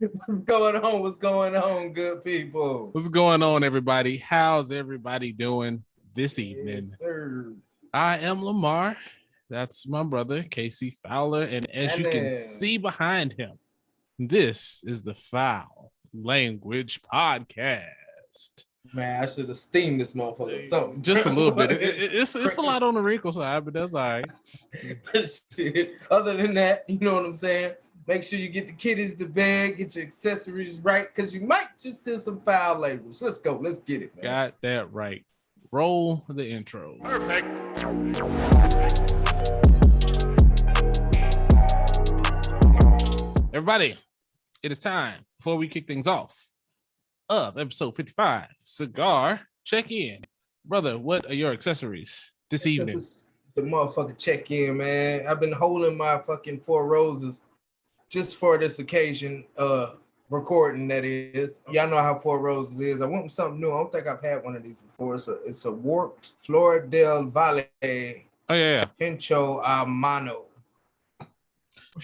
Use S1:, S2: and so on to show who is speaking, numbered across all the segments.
S1: What's going on? What's going on, good people?
S2: What's going on, everybody? How's everybody doing this evening?
S1: Yes, sir.
S2: I am Lamar. That's my brother, Casey Fowler. And as you can see behind him, this is the Fowl Language Podcast.
S1: Man, I should have steamed this motherfucker something.
S2: Just a little bit. It's a lot on the wrinkle side, but that's all right.
S1: Shit. Other than that, you know what I'm saying? Make sure you get the kiddies to bed, get your accessories right, because you might just hear some foul language. Let's go. Let's get it, man.
S2: Got that right. Roll the intro.
S1: Perfect.
S2: Everybody, it is time, before we kick things off, of episode 55, Cigar Check-In. Brother, what are your accessories this evening?
S1: The motherfucking check-in, man. I've been holding my fucking Four Roses just for this occasion, recording that is. Y'all know how Four Roses is. I want something new. I don't think I've had one of these before. It's a warped Flor del Valle.
S2: Oh, yeah.
S1: Hincho a mano.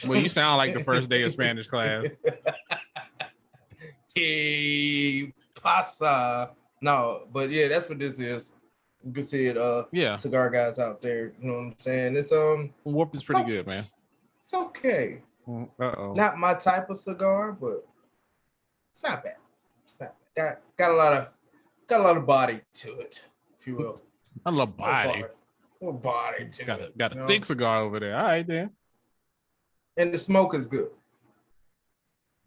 S2: Well, you sound like the first day of Spanish class.
S1: Que pasa. No, but yeah, that's what this is. You can see it, cigar guys out there. You know what I'm saying? It's
S2: warped is pretty good, man.
S1: It's okay.
S2: Uh-oh.
S1: Not my type of cigar, but it's not bad. It's not bad. Got a lot of body to it, if you will.
S2: I love body.
S1: More body to it.
S2: Got a thick cigar over there. All right, then.
S1: And the smoke is good.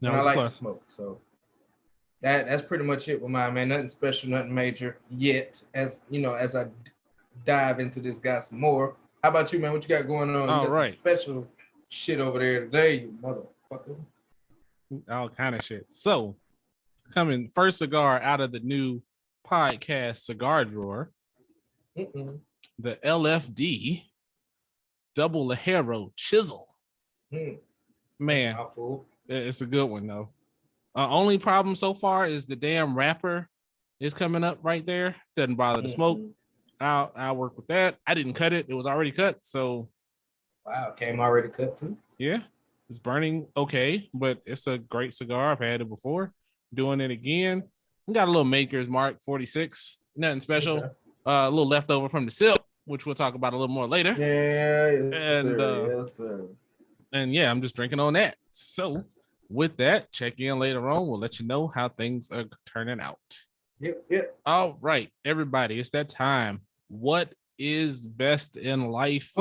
S2: No,
S1: I like the smoke, so that's pretty much it with mine, man. Nothing special, nothing major yet. As you know, as I dive into this guy some more. How about you, man? What you got going on?
S2: All
S1: you got
S2: right.
S1: some special shit over there today, you motherfucker.
S2: All kind of shit. So, coming first cigar out of the new podcast cigar drawer, the LFD Double Lajero Chisel. Man, it's a good one though. Only problem so far is the damn wrapper is coming up right there. Doesn't bother the smoke. I'll work with that. I didn't cut it. It was already cut. So
S1: wow, came already cut too.
S2: Yeah, it's burning okay, but it's a great cigar. I've had it before. Doing it again. We got a little Maker's Mark 46. Nothing special. Okay. A little leftover from the silk, which we'll talk about a little more later.
S1: Yes, sir.
S2: And yeah, I'm just drinking on that. So with that, check in later on. We'll let you know how things are turning out.
S1: Yep.
S2: All right, everybody, it's that time. What is best in life?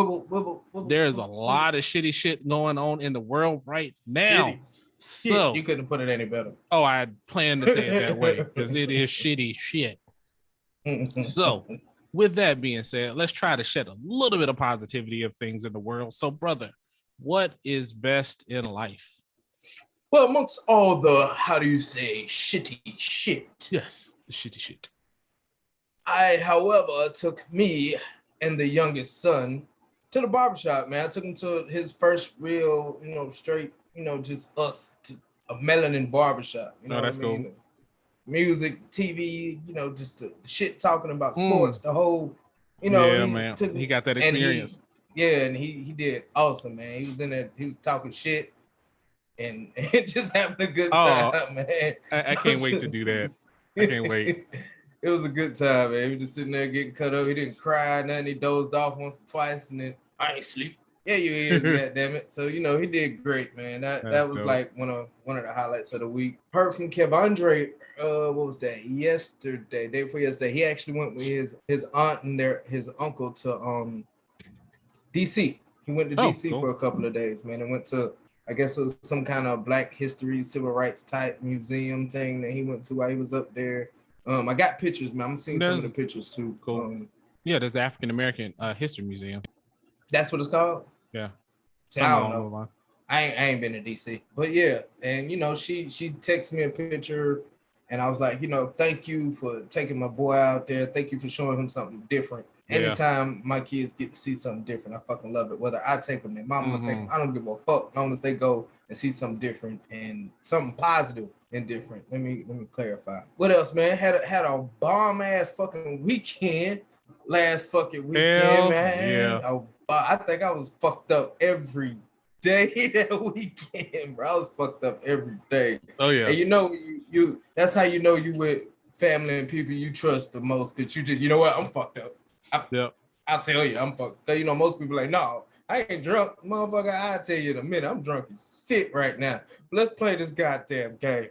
S2: There's a lot of shitty shit going on in the world right now. So
S1: you couldn't put it any better.
S2: Oh, I planned to say it that way because it is shitty shit. So with that being said, let's try to shed a little bit of positivity of things in the world. So, brother, what is best in life?
S1: Well, amongst all the, how do you say, shitty shit?
S2: Yes, the shitty shit.
S1: I, however, took me and the youngest son to the barbershop, man. I took him to his first real, straight, just us, a melanin barbershop. You know
S2: that's cool.
S1: Music, TV, just the shit talking about sports, the whole,
S2: Yeah, man. He got that experience.
S1: And he did awesome, man. He was in there, he was talking shit and just having a good time, man.
S2: I can't wait to do that. I can't wait.
S1: It was a good time, man. He was just sitting there getting cut up. He didn't cry, nothing. He dozed off once or twice, and then I ain't sleep. Yeah, you is, goddammit. So he did great, man. That was dope. Like one of the highlights of the week. Heard from Kev Andre. What was that? Day before yesterday. He actually went with his aunt and his uncle to DC. He went to DC for a couple of days, man, and went to, I guess it was some kind of Black history, civil rights type museum thing that he went to while he was up there. I got pictures, man. I'm seeing some of the pictures too.
S2: Cool. There's the African American History Museum.
S1: That's what it's called?
S2: Yeah.
S1: See, I don't know. I ain't been to DC. But yeah, and she texted me a picture and I was like, thank you for taking my boy out there. Thank you for showing him something different. Anytime my kids get to see something different, I fucking love it. Whether I take them, their mama take them, I don't give a fuck. As long as they go and see something different and something positive and different. Let me clarify. What else, man? Had a bomb ass fucking weekend last fucking weekend, man.
S2: Yeah.
S1: I think I was fucked up every day that weekend, bro. I was fucked up every day.
S2: Oh yeah.
S1: And you know, you that's how you know you with family and people you trust the most, because you just, you know what, I'm fucked up. I'll tell you, I'm fucked. Because you know, most people like, no, I ain't drunk, motherfucker. I'll tell you in a minute. I'm drunk as shit right now. Let's play this goddamn game.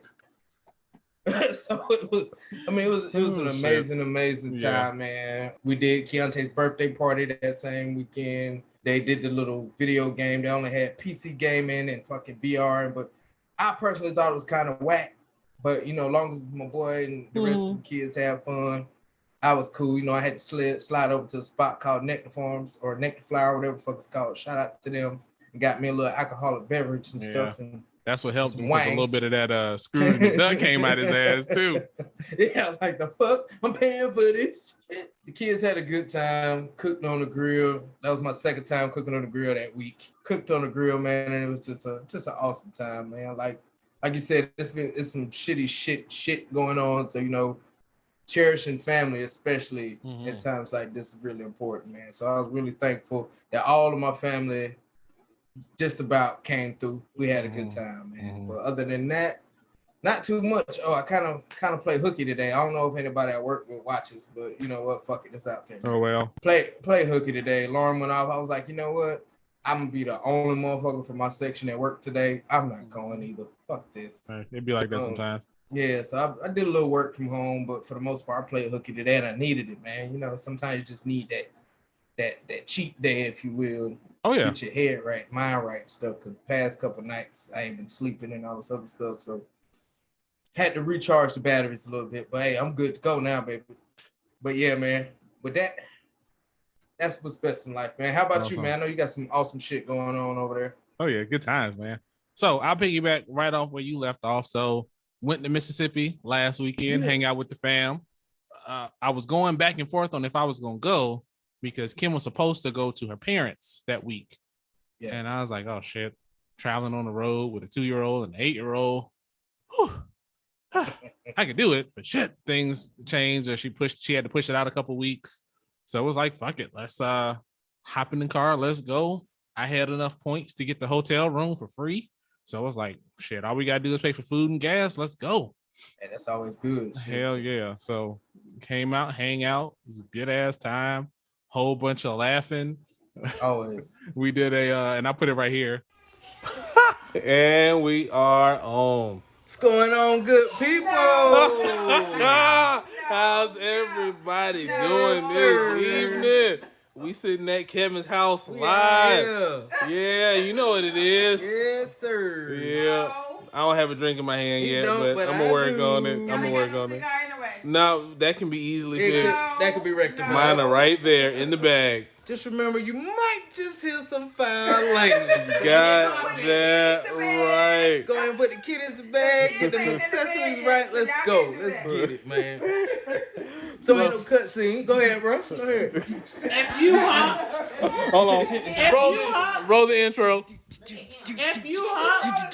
S1: So it was an amazing time, man. We did Keontae's birthday party that same weekend. They did the little video game. They only had PC gaming and fucking VR, but I personally thought it was kind of whack. But you know, as long as my boy and the rest of the kids have fun, I was cool. You know, I had to slide over to a spot called Nectar Farms or Nectar Flower, whatever the fuck it's called. Shout out to them. And got me a little alcoholic beverage and stuff. And
S2: that's what helped him, because a little bit of that Scrooge McDuck came out his ass too.
S1: Yeah, like the fuck, I'm paying for this shit. The kids had a good time, cooked on the grill. That was my second time cooking on the grill that week. Cooked on the grill, man, and it was just an awesome time, man. Like you said, it's some shitty shit going on. So, you know, cherishing family, especially at times like this, is really important, man. So I was really thankful that all of my family just about came through. We had a good time, man. But other than that, not too much. Oh, I kind of play hooky today. I don't know if anybody at work watches, but you know what? Fuck it, it's out there.
S2: Oh well.
S1: Play hooky today. Alarm went off. I was like, you know what? I'm gonna be the only motherfucker from my section at work today. I'm not going either. Fuck this.
S2: It'd be like that sometimes.
S1: Yeah, so I did a little work from home, but for the most part, I played hooky today, and I needed it, man. You know, sometimes you just need that cheat day, if you will.
S2: Oh yeah.
S1: Get your head right, mind right, and stuff. Because the past couple nights I ain't been sleeping and all this other stuff, so had to recharge the batteries a little bit. But hey, I'm good to go now, baby. But yeah, man. With that's what's best in life, man. How about you, man? I know you got some awesome shit going on over there.
S2: Oh yeah, good times, man. So I'll piggyback right off where you left off. So went to Mississippi last weekend, hang out with the fam. I was going back and forth on if I was gonna go, because Kim was supposed to go to her parents that week. Yeah. And I was like, oh shit, traveling on the road with a 2-year-old and an 8-year-old. I could do it, but shit, things changed, or she had to push it out a couple weeks. So it was like, fuck it, let's hop in the car, let's go. I had enough points to get the hotel room for free. So I was like, shit, all we gotta do is pay for food and gas. Let's go.
S1: Hey, that's always good. Shit.
S2: Hell yeah. So came out, hang out. It was a good ass time. Whole bunch of laughing.
S1: Always.
S2: We did and I put it right here. And we are on.
S1: What's going on, good people?
S3: How's everybody doing this evening? We sitting at Kevin's house live. Yeah, you know what it is.
S1: Yes, sir.
S3: Yeah. I don't have a drink in my hand yet, but I'm gonna work on it. No, that can be easily fixed.
S1: That can be rectified.
S3: Mine are right there in the bag.
S1: Just remember, you might just hear some foul language.
S3: Got that right.
S1: Go ahead and put the kid in the bag, get them accessories right. Let's go. Let's get it, man. So ain't no cutscene. Go ahead, bro. Go ahead.
S4: If you hop,
S3: hold on. Roll the intro.
S4: If you hop,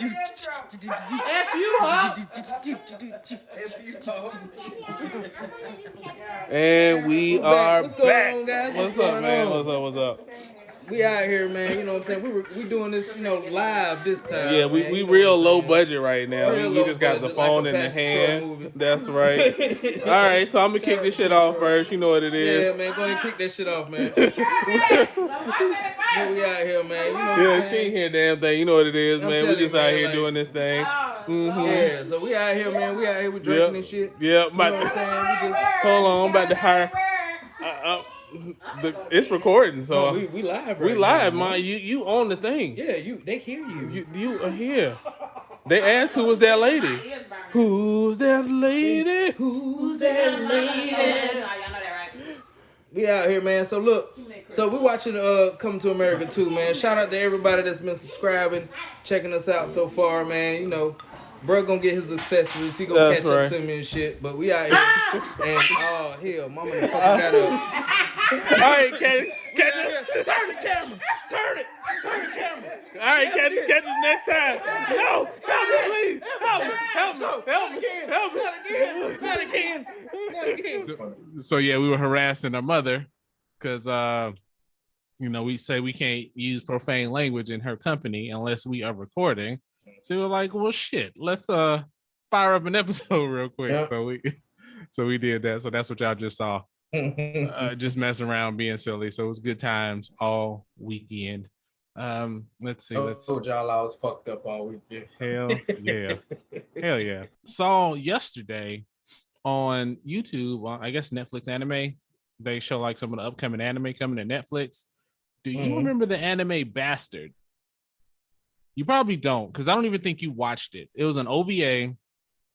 S3: and we are
S1: What's going
S3: back.
S1: on, guys?
S3: What's up, man? What's up?
S1: We out here, man. You know what I'm saying? We doing this, live this time.
S3: Yeah, we real low budget right now. We just got the phone in the hand. That's right. All right, so I'm gonna kick this shit off first. You know what it is.
S1: Yeah, man. Go ahead and kick that shit off, man. We out here, man. You know what I'm
S3: she ain't hear a damn thing. You know what it is, man. We just out here doing this thing.
S1: Yeah, so we out here, man. We out here, we drinking and shit.
S3: Yeah,
S1: you know what I'm saying? We just
S3: hold on. I'm about to hire. It's recording, so
S1: we live.
S3: We live, man. You on the thing?
S1: Yeah, they hear you.
S3: You are here. They asked who was that lady. Who's that lady? Who's that lady?
S1: We out here, man. So look, we watching Coming to America 2, man. Shout out to everybody that's been subscribing, checking us out so far, man. You know, bro gonna get his accessories. He gonna catch up to me and shit. But we out here, and oh hell, mama fucking got up.
S3: All right, catch it.
S1: Turn the camera. Turn the camera.
S3: All right, catch it next time. No, help me, please. Help me.
S1: Not again.
S2: So yeah, we were harassing our mother because we say we can't use profane language in her company unless we are recording. So we're like, well, shit, let's fire up an episode real quick. Yep. So we did that. So that's what y'all just saw. Just messing around, being silly. So it was good times all weekend. Let's see.
S1: Told y'all I was fucked up all weekend.
S2: Hell yeah. Saw yesterday on YouTube, I guess Netflix anime. They show like some of the upcoming anime coming to Netflix. Do you remember the anime Bastard? You probably don't, because I don't even think you watched it. It was an OVA.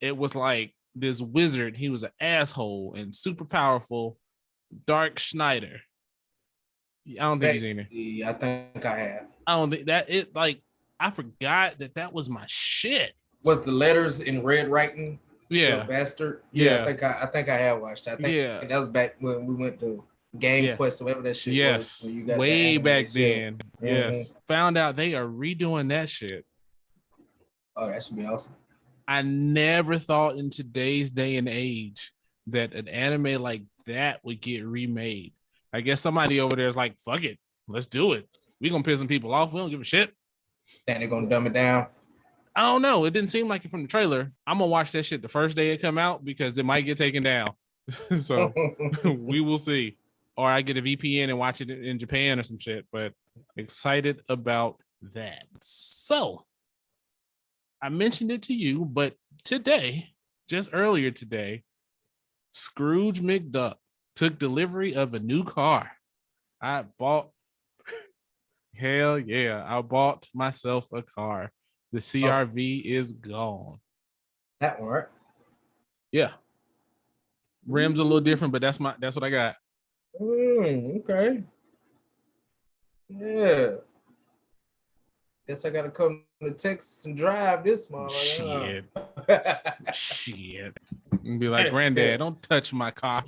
S2: It was like this wizard. He was an asshole and super powerful. Dark Schneider. I don't think you've seen it.
S1: I think I have.
S2: I don't think that it like I forgot that was my shit.
S1: Was the letters in red writing?
S2: Yeah,
S1: Bastard. Yeah, I think I have watched that. I think that was back when we went to Game Quest, whatever that shit was.
S2: When you got way back then. Yes. Found out they are redoing that shit.
S1: Oh, that should be awesome.
S2: I never thought in today's day and age that an anime like that would get remade. I guess somebody over there is like, fuck it, let's do it. We're gonna piss some people off. We don't give a shit.
S1: And they're gonna dumb it down.
S2: I don't know. It didn't seem like it from the trailer. I'm gonna watch that shit the first day it come out because it might get taken down. So we will see. Or I get a VPN and watch it in Japan or some shit. But excited about that. So I mentioned it to you, but today, just earlier today, Scrooge McDuck took delivery of a new car. I bought myself a car. The CRV is gone.
S1: That one, right?
S2: Yeah. Rims a little different, but that's what I got.
S1: Okay. Yeah. Guess I gotta come to Texas and drive this month.
S2: Shit. And be like, Granddad, don't touch my car.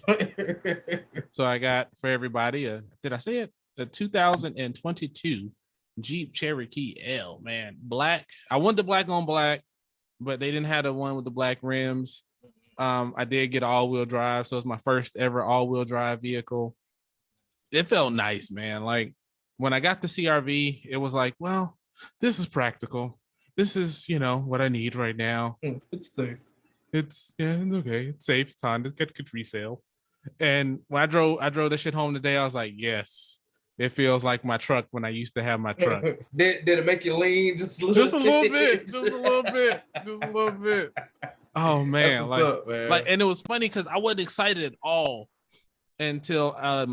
S2: So I got for everybody did I say it? A 2022 Jeep Cherokee L, man. Black. I want the black on black, but they didn't have the one with the black rims. I did get all-wheel drive, so it's my first ever all-wheel drive vehicle. It felt nice, man. Like when I got the CRV, it was like, well, this is practical. This is, what I need right now.
S1: It's safe.
S2: It's okay. It's safe. It's Honda. Get resale. And when I drove that shit home today, I was like, yes. It feels like my truck when I used to have my truck.
S1: Did it make you lean just a little bit?
S2: Just a little bit. Oh man, man. And it was funny because I wasn't excited at all until I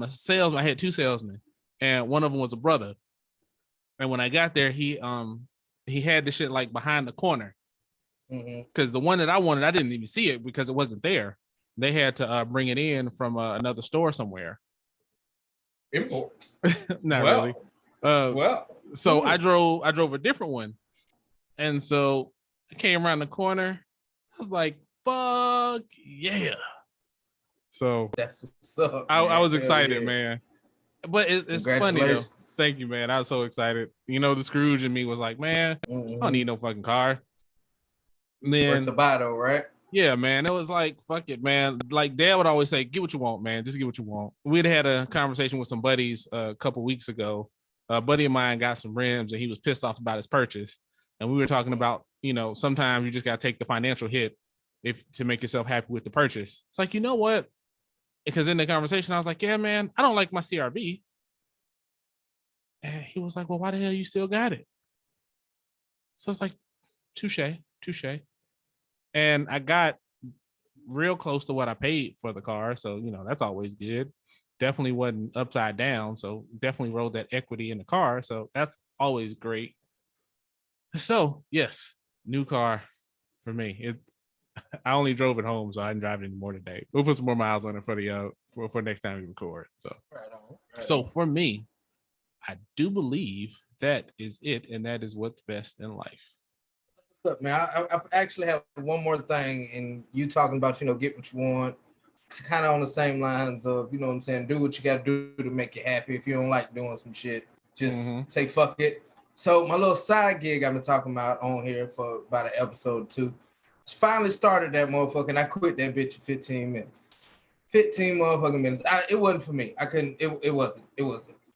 S2: had two salesmen, and one of them was a brother. And when I got there, he had the shit like behind the corner, because the one that I wanted, I didn't even see it because it wasn't there. They had to bring it in from another store somewhere.
S1: Imports.
S2: Not really. So I drove a different one, and so I came around the corner. I was like, "Fuck yeah!" So
S1: that's what's up.
S2: I was excited, man. But it's funny though. Thank you, man. I was so excited. The Scrooge in me was like, "Man, I don't need no fucking car." And then
S1: worth the bottle, right?
S2: Yeah, man. It was like, fuck it, man. Like Dad would always say, get what you want, man. Just get what you want. We'd had a conversation with some buddies a couple weeks ago. A buddy of mine got some rims and he was pissed off about his purchase. And we were talking about, sometimes you just got to take the financial hit to make yourself happy with the purchase. It's like, you know what? Because in the conversation, I was like, yeah, man, I don't like my CRV. And he was like, well, why the hell you still got it? So it's like, touche. And I got real close to what I paid for the car. So, that's always good. Definitely wasn't upside down. So definitely rode that equity in the car. So that's always great. So yes, new car for me. I only drove it home, so I didn't drive it anymore today. We'll put some more miles on it for next time we record. So, so for me, I do believe that is it. And that is what's best in life.
S1: What's up, man? I actually have one more thing, and you talking about, get what you want. It's kind of on the same lines of, what I'm saying, do what you got to do to make you happy. If you don't like doing some shit, just say fuck it. So my little side gig I've been talking about on here for about an episode or two, finally started that motherfucker, and I quit that bitch in 15 minutes. 15 motherfucking minutes. It wasn't for me. I couldn't, it wasn't.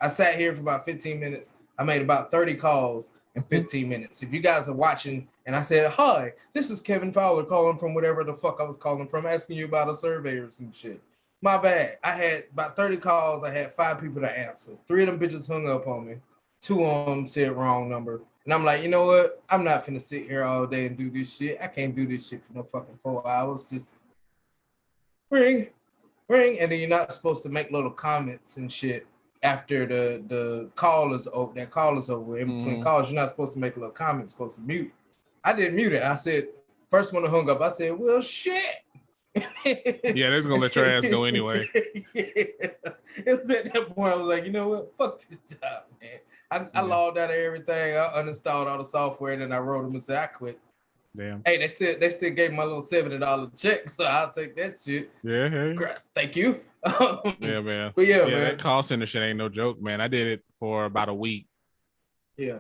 S1: I sat here for about 15 minutes. I made about 30 calls in 15 minutes. If you guys are watching and I said, hi, this is Kevin Fowler calling from whatever the fuck I was calling from, asking you about a survey or some shit. My bad. I had about 30 calls. I had 5 people to answer. 3 of them bitches hung up on me. 2 of them said wrong number. And I'm like, you know what? I'm not finna sit here all day and do this shit. I can't do this shit for no fucking 4 hours. Just ring. And then you're not supposed to make little comments and shit after the call is over. That call is over. In between calls, you're not supposed to make a little comment. You're supposed to mute. I didn't mute it. I said, first one to hung up, I said, well, shit.
S2: Yeah, that's gonna let your ass go anyway.
S1: It was at that point I was like, you know what? Fuck this job, man. I logged out of everything. I uninstalled all the software, and then I wrote them and said I quit.
S2: Damn.
S1: Hey, they still gave my little $70 check, so I'll take that shit.
S2: Yeah. Hey.
S1: Thank you.
S2: Yeah, man.
S1: But yeah, man.
S2: That call center shit ain't no joke, man. I did it for about a week.
S1: Yeah.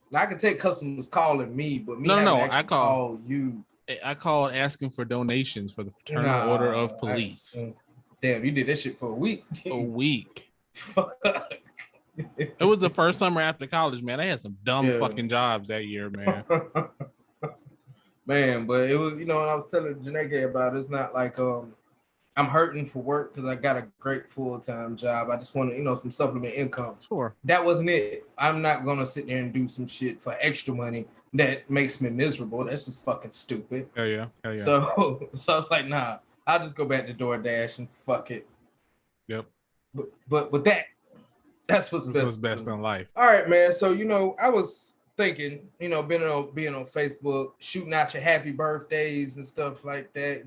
S1: Now I can take customers calling me, but me
S2: I
S1: call you.
S2: I called asking for donations for the Fraternal Order of Police.
S1: Damn, you did that shit for a week.
S2: A week. It was the first summer after college, man. I had some dumb fucking jobs that year, man.
S1: Man, but it was, when I was telling Janae about it, it's not like I'm hurting for work because I got a great full-time job. I just wanted, some supplement income.
S2: Sure.
S1: That wasn't it. I'm not gonna sit there and do some shit for extra money that makes me miserable. That's just fucking stupid.
S2: Hell yeah.
S1: So I was like, nah, I'll just go back to DoorDash and fuck it.
S2: Yep.
S1: But with that's what's
S2: best in life.
S1: All right, man. So I was thinking, being on Facebook, shooting out your happy birthdays and stuff like that,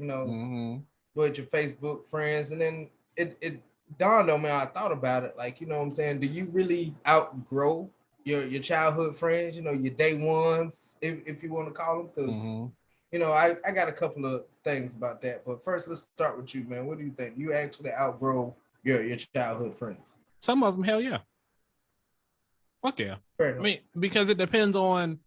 S1: with your Facebook friends, and then it dawned on me. I thought about it, like, what I'm saying, do you really outgrow your childhood friends, your day ones, if you want to call them? Because I got a couple of things about that, but first let's start with you, man. What do you think? You actually outgrow your childhood friends?
S2: Some of them, hell yeah. Fuck yeah. I mean, because it depends on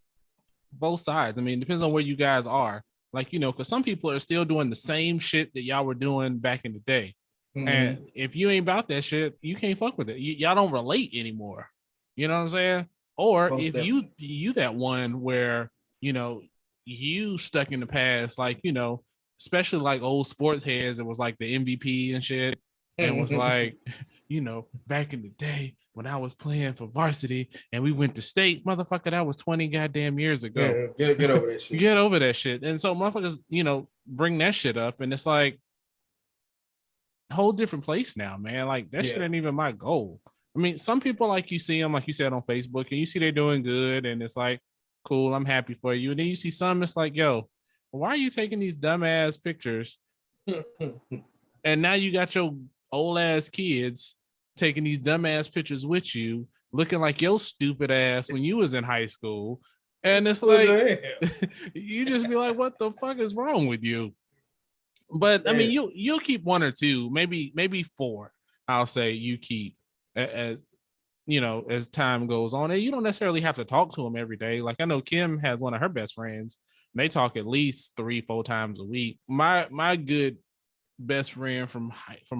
S2: both sides. I mean, it depends on where you guys are. Like, because some people are still doing the same shit that y'all were doing back in the day. Mm-hmm. And if you ain't about that shit, you can't fuck with it. Y'all don't relate anymore. You know what I'm saying? Or most if definitely. you that one where, you stuck in the past, like, especially like old sports heads, it was like the MVP and shit. And was like, back in the day when I was playing for varsity and we went to state, motherfucker, that was 20 goddamn years ago.
S1: Yeah, get over that shit.
S2: Get over that shit. And so motherfuckers, bring that shit up, and it's like a whole different place now, man. Like that shit ain't even my goal. I mean, some people, like, you see them, like you said, on Facebook, and you see they're doing good, and it's like, cool, I'm happy for you. And then you see some, it's like, yo, why are you taking these dumbass pictures? And now you got your old ass kids taking these dumbass pictures with you, looking like your stupid ass when you was in high school. And it's like, you just be like, what the fuck is wrong with you? But I mean, you'll keep 1 or 2, maybe 4. I'll say you keep as time goes on, and you don't necessarily have to talk to them every day. Like I know Kim has one of her best friends, and they talk at least 3-4 times a week. My good best friend from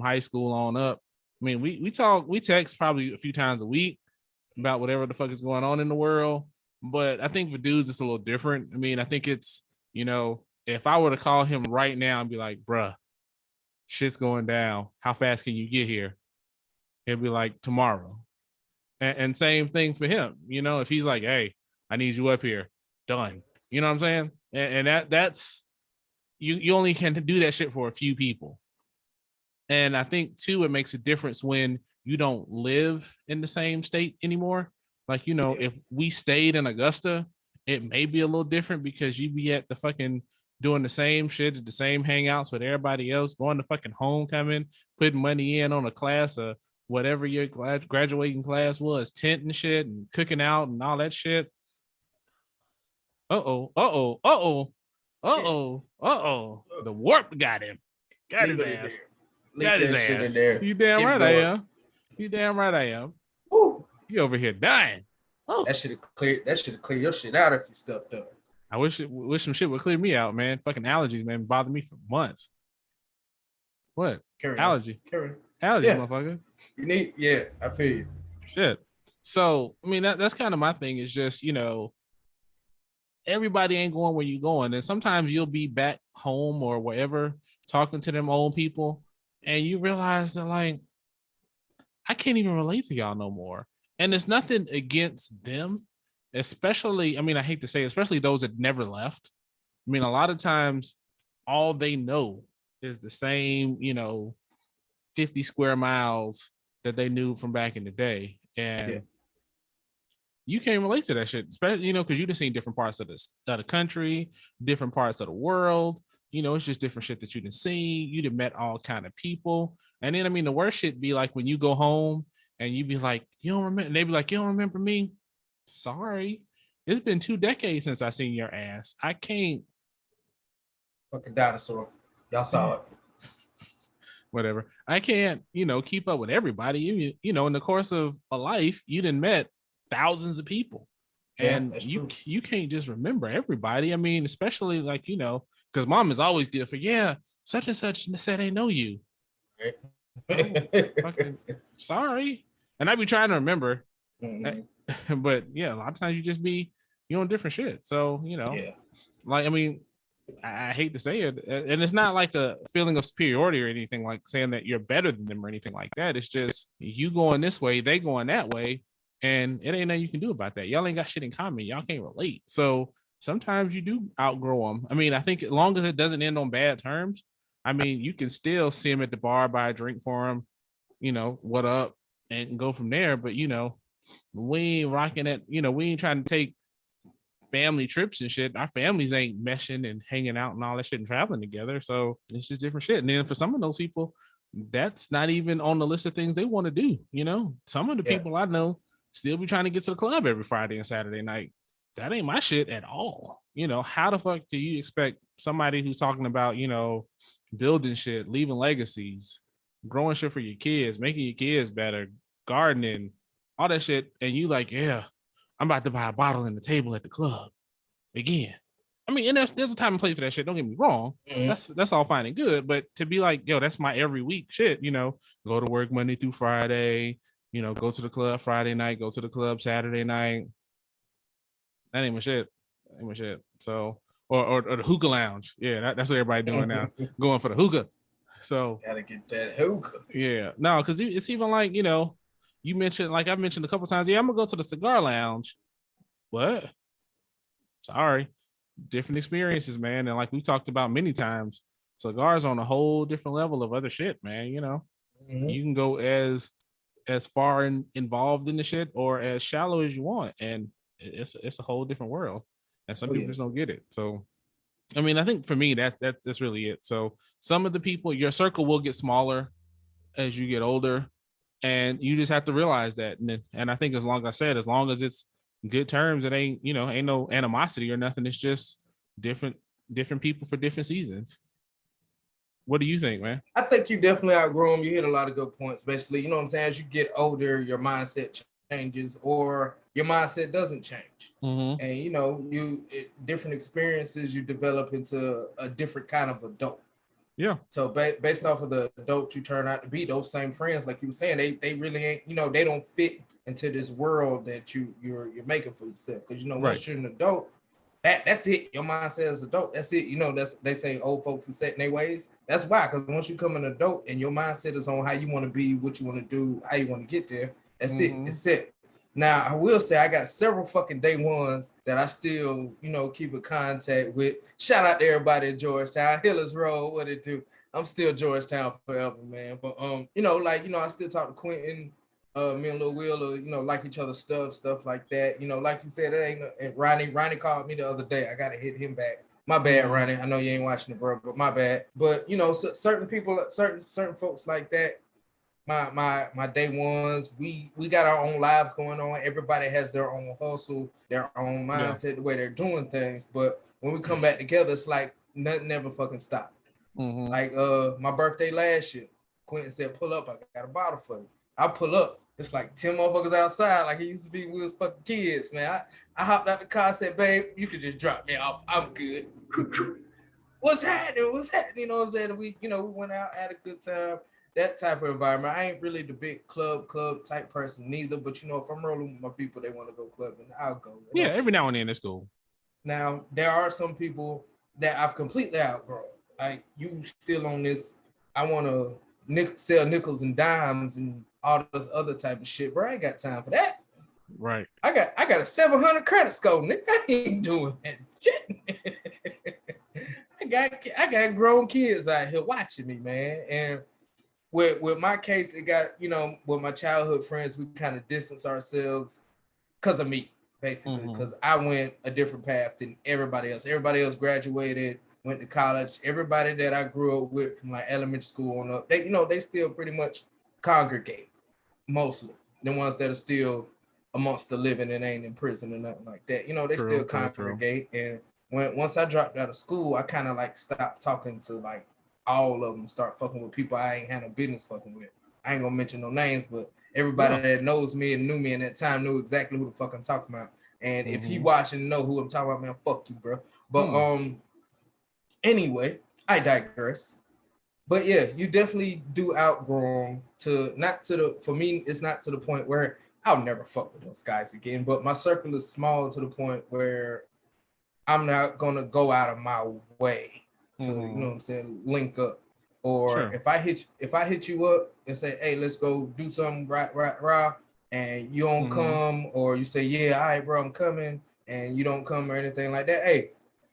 S2: high school on up, I mean, we text probably a few times a week about whatever the fuck is going on in the world. But I think for dudes it's a little different. I mean, I think it's, if I were to call him right now and be like, bruh, shit's going down, how fast can you get here? He'll be like, tomorrow. And same thing for him, if he's like, hey, I need you up here, done. You know what I'm saying? And that's you only can do that shit for a few people. And I think too, it makes a difference when you don't live in the same state anymore. Like, if we stayed in Augusta, it may be a little different because you'd be at the fucking doing the same shit at the same hangouts with everybody else, going to fucking homecoming, putting money in on a class of whatever your graduating class was, tent and shit, and cooking out and all that shit. The warp got him. Got his ass. Got his ass. You damn right I am. You damn right I am. Ooh. You over here dying. Oh.
S1: That should have cleared your shit out if you stuffed up.
S2: I wish some shit would clear me out, man. Fucking allergies, man, bother me for months. What? Allergy. Allergy, motherfucker.
S1: You need, I feel you.
S2: Shit. So, I mean, that's kind of my thing is just, everybody ain't going where you going. And sometimes you'll be back home or wherever talking to them old people and you realize that like, I can't even relate to y'all no more. And it's nothing against them, especially, I mean, I hate to say, especially those that never left. I mean, a lot of times all they know is the same, 50 square miles that they knew from back in the day. And you can't relate to that shit, especially, because you've seen different parts of the country, different parts of the world. It's just different shit that you done seen. You done met all kind of people. And then, I mean, the worst shit be like when you go home and you be like, you don't remember, and they be like, you don't remember me? Sorry. It's been 2 decades since I seen your ass. I can't.
S1: Fucking dinosaur. Y'all saw it.
S2: Whatever. I can't, keep up with everybody. In the course of a life, you done met thousands of people. And you can't just remember everybody. I mean, especially like, because mom is always good for, such and such said they know you. Right. Oh, fucking sorry. And I be trying to remember. Mm-hmm. But a lot of times you just be, on different shit. So, like, I mean, I hate to say it. And it's not like a feeling of superiority or anything like saying that you're better than them or anything like that. It's just you going this way, they going that way. And it ain't nothing you can do about that. Y'all ain't got shit in common. Y'all can't relate. So sometimes you do outgrow them. I mean, I think as long as it doesn't end on bad terms, I mean, you can still see them at the bar, buy a drink for them, what up, and go from there. But, we ain't rocking it. We ain't trying to take family trips and shit. Our families ain't meshing and hanging out and all that shit and traveling together. So it's just different shit. And then for some of those people, that's not even on the list of things they want to do. Some of the people I know still be trying to get to the club every Friday and Saturday night. That ain't my shit at all. How the fuck do you expect somebody who's talking about, building shit, leaving legacies, growing shit for your kids, making your kids better, gardening, all that shit. And you like, I'm about to buy a bottle in the table at the club again. I mean, and there's a time and place for that shit. Don't get me wrong. Mm-hmm. That's all fine and good. But to be like, that's my every week shit, go to work Monday through Friday, go to the club Friday night, go to the club Saturday night. That ain't my shit. That ain't my shit. So, or the hookah lounge. Yeah, that's what everybody doing now. Going for the hookah. So
S1: gotta get that hookah.
S2: Yeah, no, because it's even like you mentioned, like I've mentioned a couple times. Yeah, I'm gonna go to the cigar lounge. What? Sorry, different experiences, man. And like we talked about many times, cigars on a whole different level of other shit, man. Mm-hmm. You can go as far involved in the shit or as shallow as you want, and it's a whole different world. And some people just don't get it. So, I mean, I think for me that's really it. So some of the people, your circle will get smaller as you get older, and you just have to realize that. And I think as long as it's good terms, it ain't no animosity or nothing. It's just different people for different seasons. What do you think, man?
S1: I think you definitely outgrow them. You hit a lot of good points. Basically, you know what I'm saying? As you get older, your mindset changes or your mindset doesn't change. Mm-hmm. And, different experiences, you develop into a different kind of adult.
S2: Yeah.
S1: So based off of the adult you turn out to be, those same friends, like you were saying, they really ain't, they don't fit into this world that you're making for yourself. Because, once you're an adult, that's it. Your mindset as adult, that's it. They say old folks are set in their ways. That's why, because once you become an adult and your mindset is on how you want to be, what you want to do, how you want to get there, that's it. It's set. Now, I will say I got several fucking day ones that I still, keep in contact with. Shout out to everybody in Georgetown, Hillers Road, what it do. I'm still Georgetown forever, man. But, I still talk to Quentin, me and Lil Will, like each other's stuff like that. Like you said, it ain't Ronnie called me the other day. I got to hit him back. My bad, Ronnie. I know you ain't watching it, bro, but my bad. But, certain people, certain folks like that, my day ones, we got our own lives going on. Everybody has their own hustle, their own mindset, the way they're doing things. But when we come back together, it's like nothing ever fucking stopped. Mm-hmm. Like my birthday last year, Quentin said, pull up, I got a bottle for you. I pull up. It's like 10 motherfuckers outside like it used to be when we was fucking kids, man. I hopped out the car and said, babe, you could just drop me off. I'm good. What's happening? You know what I'm saying? We went out, had a good time. that type of environment. I ain't really the big club type person neither. But you know, if I'm rolling with my people, they want to go clubbing, I'll go.
S2: Yeah, every now and then it's cool.
S1: Now there are some people that I've completely outgrown. Like you still on this, I want to sell nickels and dimes and all this other type of shit, bro. I ain't got time for that.
S2: Right.
S1: I got a 700 credit score, nigga. I ain't doing that shit. I got grown kids out here watching me, man. And with my case, it got, you know, with my childhood friends, we kind of distance ourselves because of me, basically, because I went a different path than everybody else. Everybody else graduated, went to college. Everybody that I grew up with from like elementary school on up, they still pretty much congregate, mostly. The ones that are still amongst the living and ain't in prison or nothing like that. You know, they still congregate. And once I dropped out of school, I kind of like stopped talking to like all of them, start fucking with people I ain't had no business fucking with. I ain't gonna mention no names, but everybody that knows me and knew me in that time knew exactly who the fuck I'm talking about. And if you watching and know who I'm talking about, man, fuck you, bro. But anyway, I digress. But yeah, you definitely do outgrow them for me, it's not to the point where I'll never fuck with those guys again. But my circle is small to the point where I'm not gonna go out of my way to, you know what I'm saying, link up. Or if I hit you up and say, hey, let's go do something right, and you don't come, or you say, yeah, all right, bro, I'm coming, and you don't come or anything like that, hey,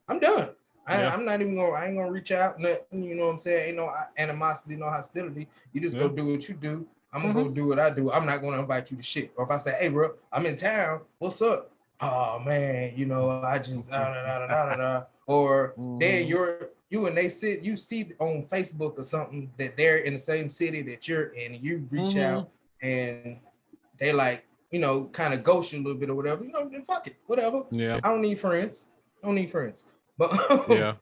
S1: I'm done. I'm not even I ain't gonna reach out, nothing, you know what I'm saying? Ain't no animosity, no hostility. You just go do what you do. I'm gonna go do what I do. I'm not gonna invite you to shit. Or if I say, hey, bro, I'm in town, what's up? Oh man, you know, I just or then you and they you see on Facebook or something that they're in the same city that you're in, and you reach out and they like, you know, kind of ghost you a little bit or whatever, you know, then fuck it, whatever.
S2: Yeah.
S1: I don't need friends. But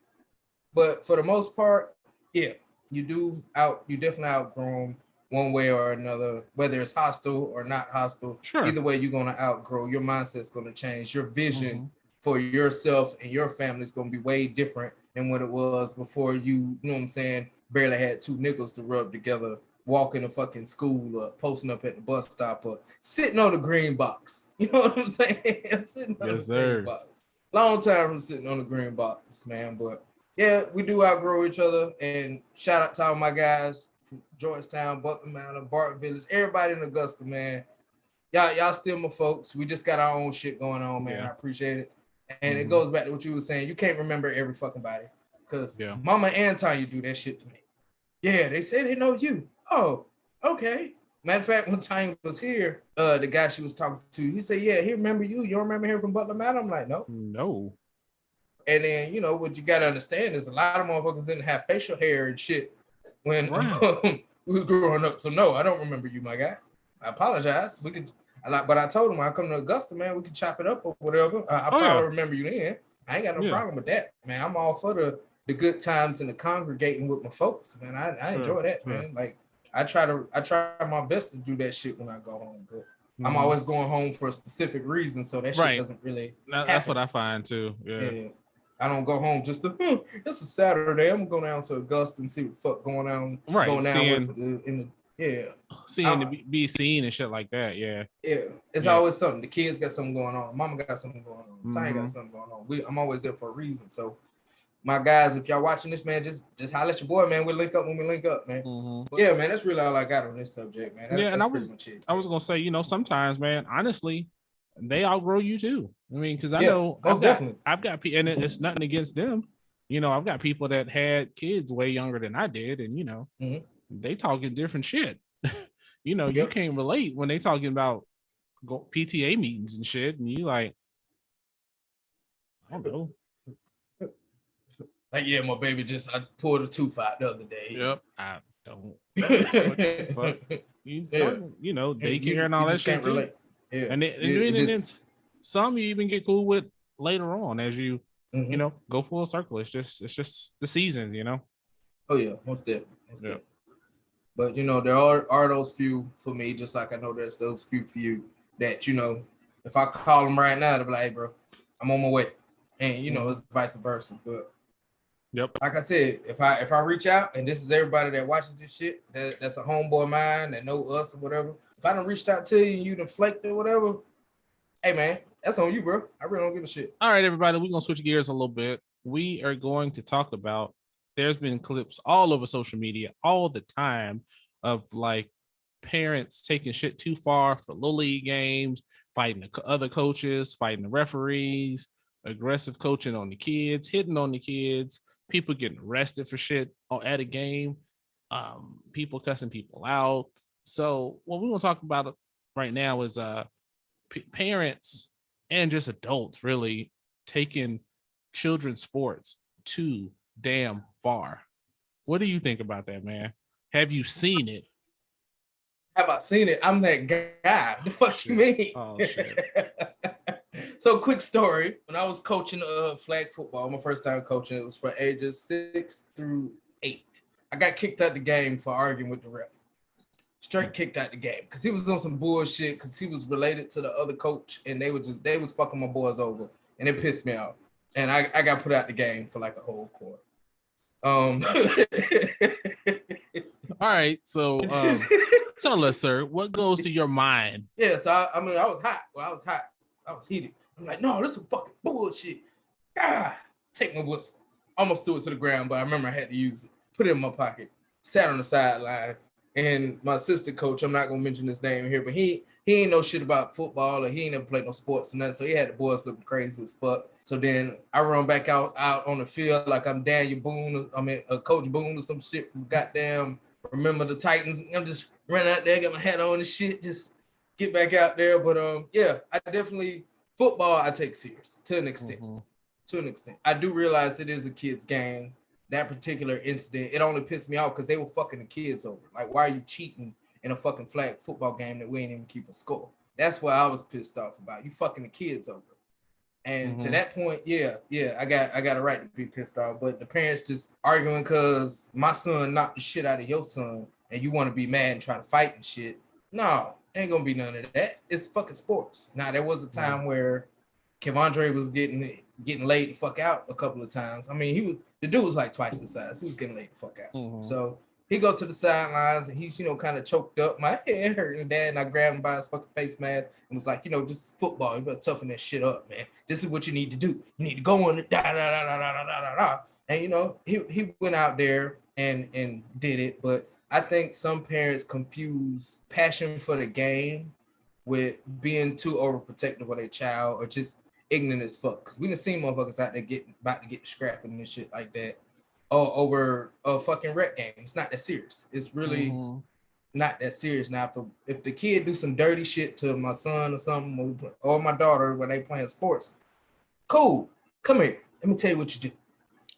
S1: but for the most part, yeah, you definitely outgrown one way or another, whether it's hostile or not hostile. Either way, you're gonna outgrow. Your mindset's gonna change. Your vision for yourself and your family is gonna be way different than what it was before you know what I'm saying, barely had two nickels to rub together, walking to fucking school or posting up at the bus stop or sitting on the green box. You know what I'm saying? Sitting on the green box. Long time from sitting on the green box, man. But yeah, we do outgrow each other. And shout out to all my guys from Georgetown, Buckland Mountain, Barton Village, everybody in Augusta, man. Y'all still my folks. We just got our own shit going on, man. I appreciate it. And it goes back to what you were saying. You can't remember every fucking body. Because Mama and Tanya do that shit to me. Yeah, they say they know you. Oh, okay. Matter of fact, when Tanya was here, the guy she was talking to, he said, yeah, he remember you. You don't remember him from Butler Mountain? I'm like, no.
S2: No.
S1: And then, you know, what you got to understand is a lot of motherfuckers didn't have facial hair and shit when we was growing up. So, no, I don't remember you, my guy. I apologize. But I told him when I come to Augusta, man, we could chop it up or whatever. I probably remember you then. I ain't got no problem with that, man. I'm all for the good times and the congregating with my folks, man. I enjoy that, man. Like, I try my best to do that shit when I go home, but I'm always going home for a specific reason, so that shit doesn't really
S2: That's what I find too. Yeah.
S1: I don't go home just to it's a Saturday. I'm going down to Augusta and see what the fuck going on.
S2: Right.
S1: Going
S2: down seeing to be seen and shit like that. Yeah.
S1: Yeah. It's always something. The kids got something going on. Mama got something going on. Tanya got something going on. I'm always there for a reason. So my guys, if y'all watching this, man, just holler at your boy, man. We'll link up when we link up, man. But yeah, man, that's really all I got on this subject, man.
S2: And I was gonna say, you know, sometimes, man, honestly, they outgrow you too. I mean, because I know I've got people, and it's nothing against them. You know, I've got people that had kids way younger than I did, and you know, they talking different shit. You know, you can't relate when they talking about PTA meetings and shit, and you like, I don't know.
S1: Like, yeah, my baby I pulled a tooth out the other day.
S2: Yep. I don't. You know, daycare and all that shit too. Yeah. And then some you even get cool with later on as you, you know, go full circle. It's just the season, you know?
S1: Oh, yeah. Most definitely. But, you know, there are those few for me, just like I know there's those few for you that, you know, if I call them right now, they'll be like, hey, bro, I'm on my way. And, you know, it's vice versa. But
S2: Yep.
S1: Like I said, if I reach out and this is everybody that watches this shit, that's a homeboy of mine that know us or whatever. If I done reached out to you and you done flaked or whatever, hey man, that's on you, bro. I really don't give a shit.
S2: All right, everybody, we're gonna switch gears a little bit. We are going to talk about. There's been clips all over social media all the time of like parents taking shit too far for little league games, fighting the other coaches, fighting the referees, aggressive coaching on the kids, hitting on the kids, people getting arrested for shit at a game, people cussing people out. So what we're gonna talk about right now is parents and just adults really taking children's sports too damn far. What do you think about that, man? Have you seen it?
S1: Have I seen it? I'm that guy. The fuck you mean?
S2: Oh shit.
S1: So quick story. When I was coaching flag football, my first time coaching, it was for ages 6 through 8. I got kicked out the game for arguing with the ref. Straight kicked out the game because he was on some bullshit because he was related to the other coach and they was fucking my boys over and it pissed me off. And I got put out the game for like a whole quarter.
S2: All right, so tell us, sir, what goes to your mind?
S1: Yeah, so I was hot. Well, I was hot. I was heated. I'm like, no, this is fucking bullshit. Take my whistle. Almost threw it to the ground, but I remember I had to use it. Put it in my pocket. Sat on the sideline. And my assistant coach, I'm not gonna mention his name here, but he ain't know shit about football, or he ain't never played no sports or nothing. So he had the boys looking crazy as fuck. So then I run back out on the field like I'm Daniel Boone, Coach Boone or some shit from goddamn Remember the Titans. I'm just running out there, got my hat on and shit, just get back out there. But yeah, I definitely football I take serious to an extent. Mm-hmm. To an extent, I do realize it is a kid's game. That particular incident, it only pissed me off because they were fucking the kids over. Like, why are you cheating in a fucking flag football game that we ain't even keep a score? That's what I was pissed off about. You fucking the kids over. And to that point, yeah, I got a right to be pissed off. But the parents just arguing because my son knocked the shit out of your son and you want to be mad and try to fight and shit. No, ain't gonna be none of that. It's fucking sports. Now, there was a time where Kevondre was getting laid the fuck out a couple of times. I mean, the dude was like twice the size. He was getting laid the fuck out. Mm-hmm. So he go to the sidelines and he's, kind of choked up. My head hurting, Dad. And I grabbed him by his fucking face mask and was like, this is football. You better toughen that shit up, man. This is what you need to do. You need to go on it. And, he went out there and did it. But I think some parents confuse passion for the game with being too overprotective of their child or just ignorant as fuck. Because we done seen motherfuckers out there about to get scrapping and shit like that over a fucking rec game. It's not that serious. It's really not that serious. Now, if the kid do some dirty shit to my son or something or my daughter when they playing sports, cool. Come here. Let me tell you what you do.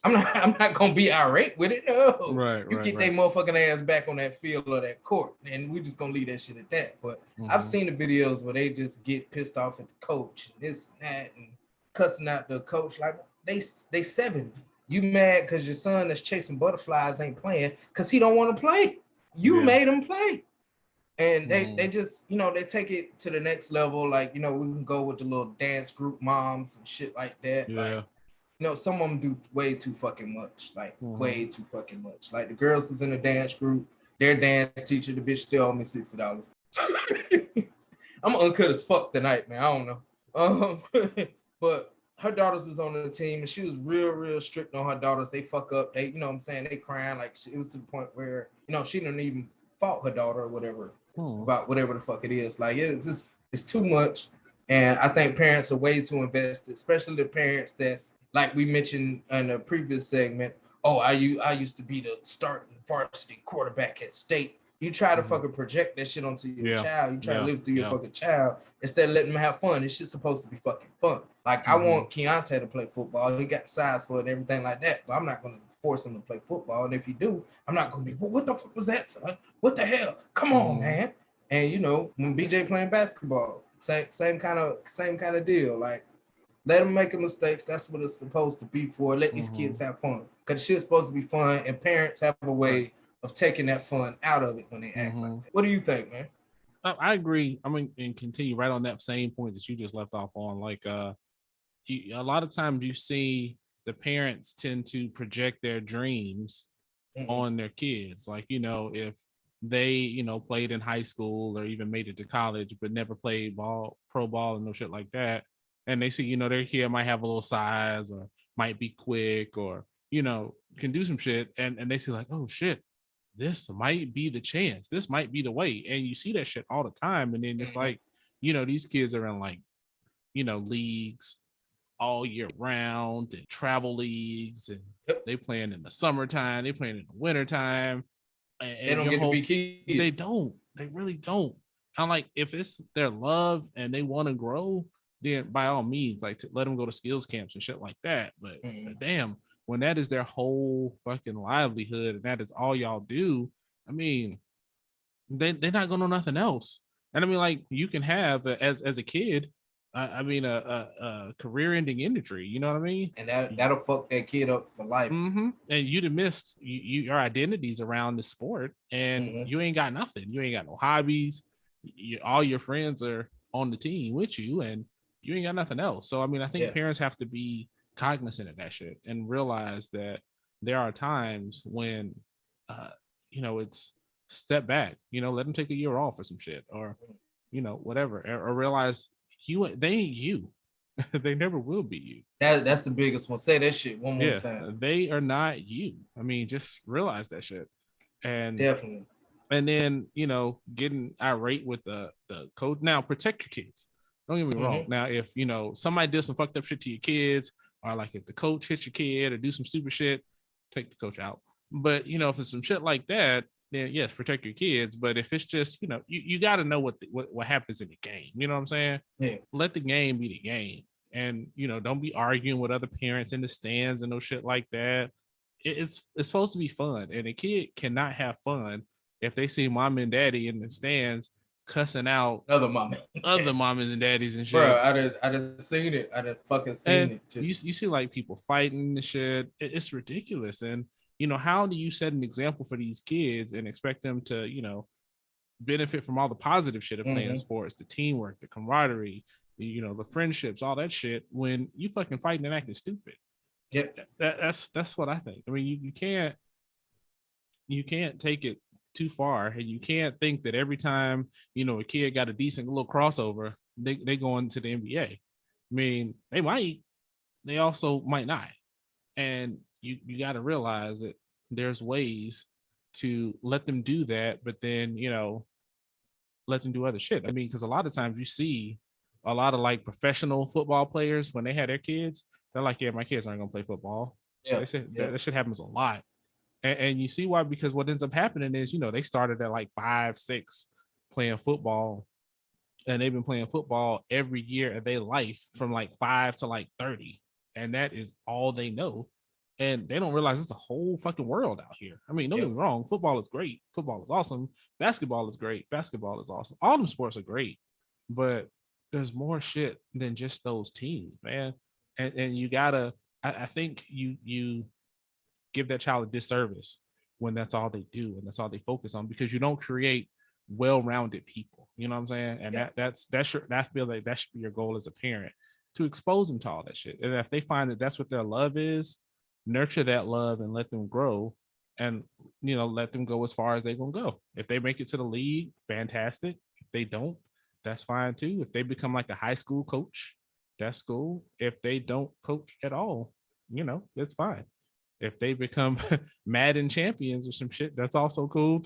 S1: I'm not gonna be irate with it. No.
S2: Right.
S1: Their motherfucking ass back on that field or that court, and we just gonna leave that shit at that. But I've seen the videos where they just get pissed off at the coach and this and that and cussing out the coach like they 7. You mad because your son that's chasing butterflies ain't playing because he don't want to play. You made him play. And they just, they take it to the next level. Like, we can go with the little dance group moms and shit like that.
S2: Yeah.
S1: Like, some of them do way too fucking much. Like, way too fucking much. Like, the girls was in a dance group. Their dance teacher, the bitch still owe me $60. I'm uncut as fuck tonight, man. I don't know. But her daughters was on the team, and she was real strict on her daughters. They fuck up. They, they crying. Like, it was to the point where, she didn't even fault her daughter or whatever about whatever the fuck it is. Like, it's too much. And I think parents are way too invested, especially the parents that's, like we mentioned in a previous segment, I used to be the starting varsity quarterback at state. You try to fucking project that shit onto your child. You try to live through your fucking child instead of letting them have fun. This shit's supposed to be fucking fun. Like, I want Keontae to play football. He got size for it and everything like that, but I'm not going to force him to play football. And if you do, I'm not going to be, well, what the fuck was that, son? What the hell? Come on, man. And, when BJ playing basketball, same kind of deal. Like, let them make mistakes. That's what it's supposed to be for. Let these kids have fun. Because shit's supposed to be fun, and parents have a way of taking that fun out of it when they act like that. What do you think, man?
S2: I agree. I mean, and continue right on that same point that you just left off on. Like, a lot of times you see the parents tend to project their dreams on their kids. Like, you know, if they, you know, played in high school or even made it to college, but never played pro ball and no shit like that. And they see, you know, their kid might have a little size or might be quick or, you know, can do some shit. And they see like, oh shit, this might be the chance. This might be the way. And you see that shit all the time. And then it's like, you know, these kids are in like, you know, leagues all year round and travel leagues, and they playing in the summertime, they playing in the wintertime. And
S1: they don't get to be kids.
S2: They don't. They really don't. I'm like, if it's their love and they want to grow, then by all means, like, to let them go to skills camps and shit like that. But damn, when that is their whole fucking livelihood and that is all y'all do, I mean, they're not gonna know nothing else. And I mean, like, you can have as a kid, I mean, a career-ending injury. You know what I mean? And
S1: that'll fuck that kid up for life.
S2: And you'd have missed your identities around the sport, and you ain't got nothing. You ain't got no hobbies. All your friends are on the team with you, and you ain't got nothing else. So I mean, I think parents have to be cognizant of that shit and realize that there are times when, you know, it's step back. You know, let them take a year off or some shit, or you know, whatever, or realize they ain't you. They never will be you.
S1: That's the biggest one. Say that shit one more time.
S2: They are not you. I mean, just realize that shit. And
S1: definitely.
S2: And then, you know, getting irate with the coach. Now, protect your kids. Don't get me wrong. Now, if, you know, somebody did some fucked up shit to your kids, or like if the coach hits your kid or do some stupid shit, take the coach out. But, you know, if it's some shit like that, then yes, protect your kids. But if it's just, you know, you got to know what happens in the game. You know what I'm saying?
S1: Yeah.
S2: Let the game be the game. And, you know, don't be arguing with other parents in the stands and no shit like that. It's supposed to be fun. And a kid cannot have fun if they see mom and daddy in the stands cussing out
S1: other mamas
S2: and daddies and shit.
S1: Bro, I done seen it. I done fucking seen it.
S2: You see like people fighting and shit. It's ridiculous. And, you know, how do you set an example for these kids and expect them to, you know, benefit from all the positive shit of playing sports, the teamwork, the camaraderie, you know, the friendships, all that shit, when you fucking fighting and acting stupid?
S1: Yep.
S2: That's what I think. I mean, you can't take it too far, and you can't think that every time, you know, a kid got a decent little crossover, they go into the NBA. I mean, they might, they also might not. And you got to realize that there's ways to let them do that, but then, you know, let them do other shit. I mean, because a lot of times you see a lot of like professional football players, when they had their kids, they're like, yeah, my kids aren't gonna play football. Yeah, they said that shit happens a lot. And you see why? Because what ends up happening is, you know, they started at like 5, 6 playing football, and they've been playing football every year of their life from like 5 to like 30. And that is all they know. And they don't realize it's a whole fucking world out here. I mean, don't get me wrong. Football is great. Football is awesome. Basketball is great. Basketball is awesome. All them sports are great. But there's more shit than just those teams, man. And you gotta, I think you give that child a disservice when that's all they do and that's all they focus on, because you don't create well-rounded people. You know what I'm saying? And I feel like that should be your goal as a parent, to expose them to all that shit. And if they find that that's what their love is, nurture that love and let them grow, and, you know, let them go as far as they're gonna go. If they make it to the league, fantastic. If they don't, that's fine too. If they become like a high school coach, that's cool. If they don't coach at all, you know, that's fine. If they become Madden champions or some shit, that's also cool.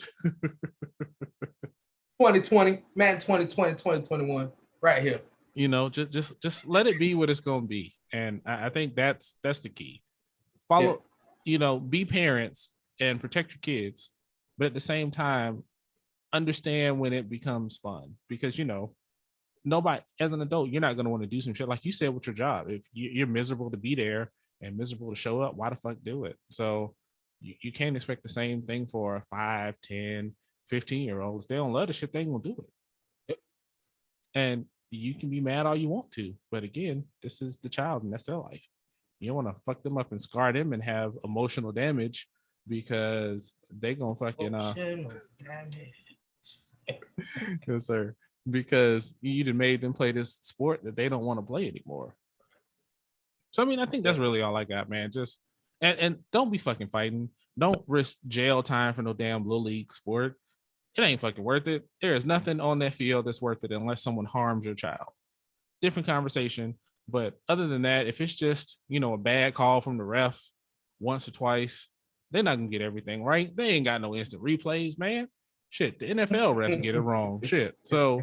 S1: 2020, Madden 2020, 2021, right here.
S2: You know, just let it be what it's gonna be. And I think that's the key. Follow, you know, be parents and protect your kids, but at the same time, understand when it becomes fun. Because, you know, nobody, as an adult, you're not going to want to do some shit like you said with your job. If you're miserable to be there and miserable to show up, why the fuck do it? So you can't expect the same thing for 5, 10, 15-year-olds. They don't love the shit, they ain't gonna do it. And you can be mad all you want to, but again, this is the child and that's their life. You don't want to fuck them up and scar them and have emotional damage, because they gonna fucking yes, sir. Because you done made them play this sport that they don't want to play anymore. So I mean, I think that's really all I got, man. Just and don't be fucking fighting. Don't risk jail time for no damn little league sport. It ain't fucking worth it. There is nothing on that field that's worth it unless someone harms your child. Different conversation. But other than that, if it's just, a bad call from the ref once or twice, they're not gonna get everything right. They ain't got no instant replays, man. Shit, the NFL refs get it wrong. Shit. So,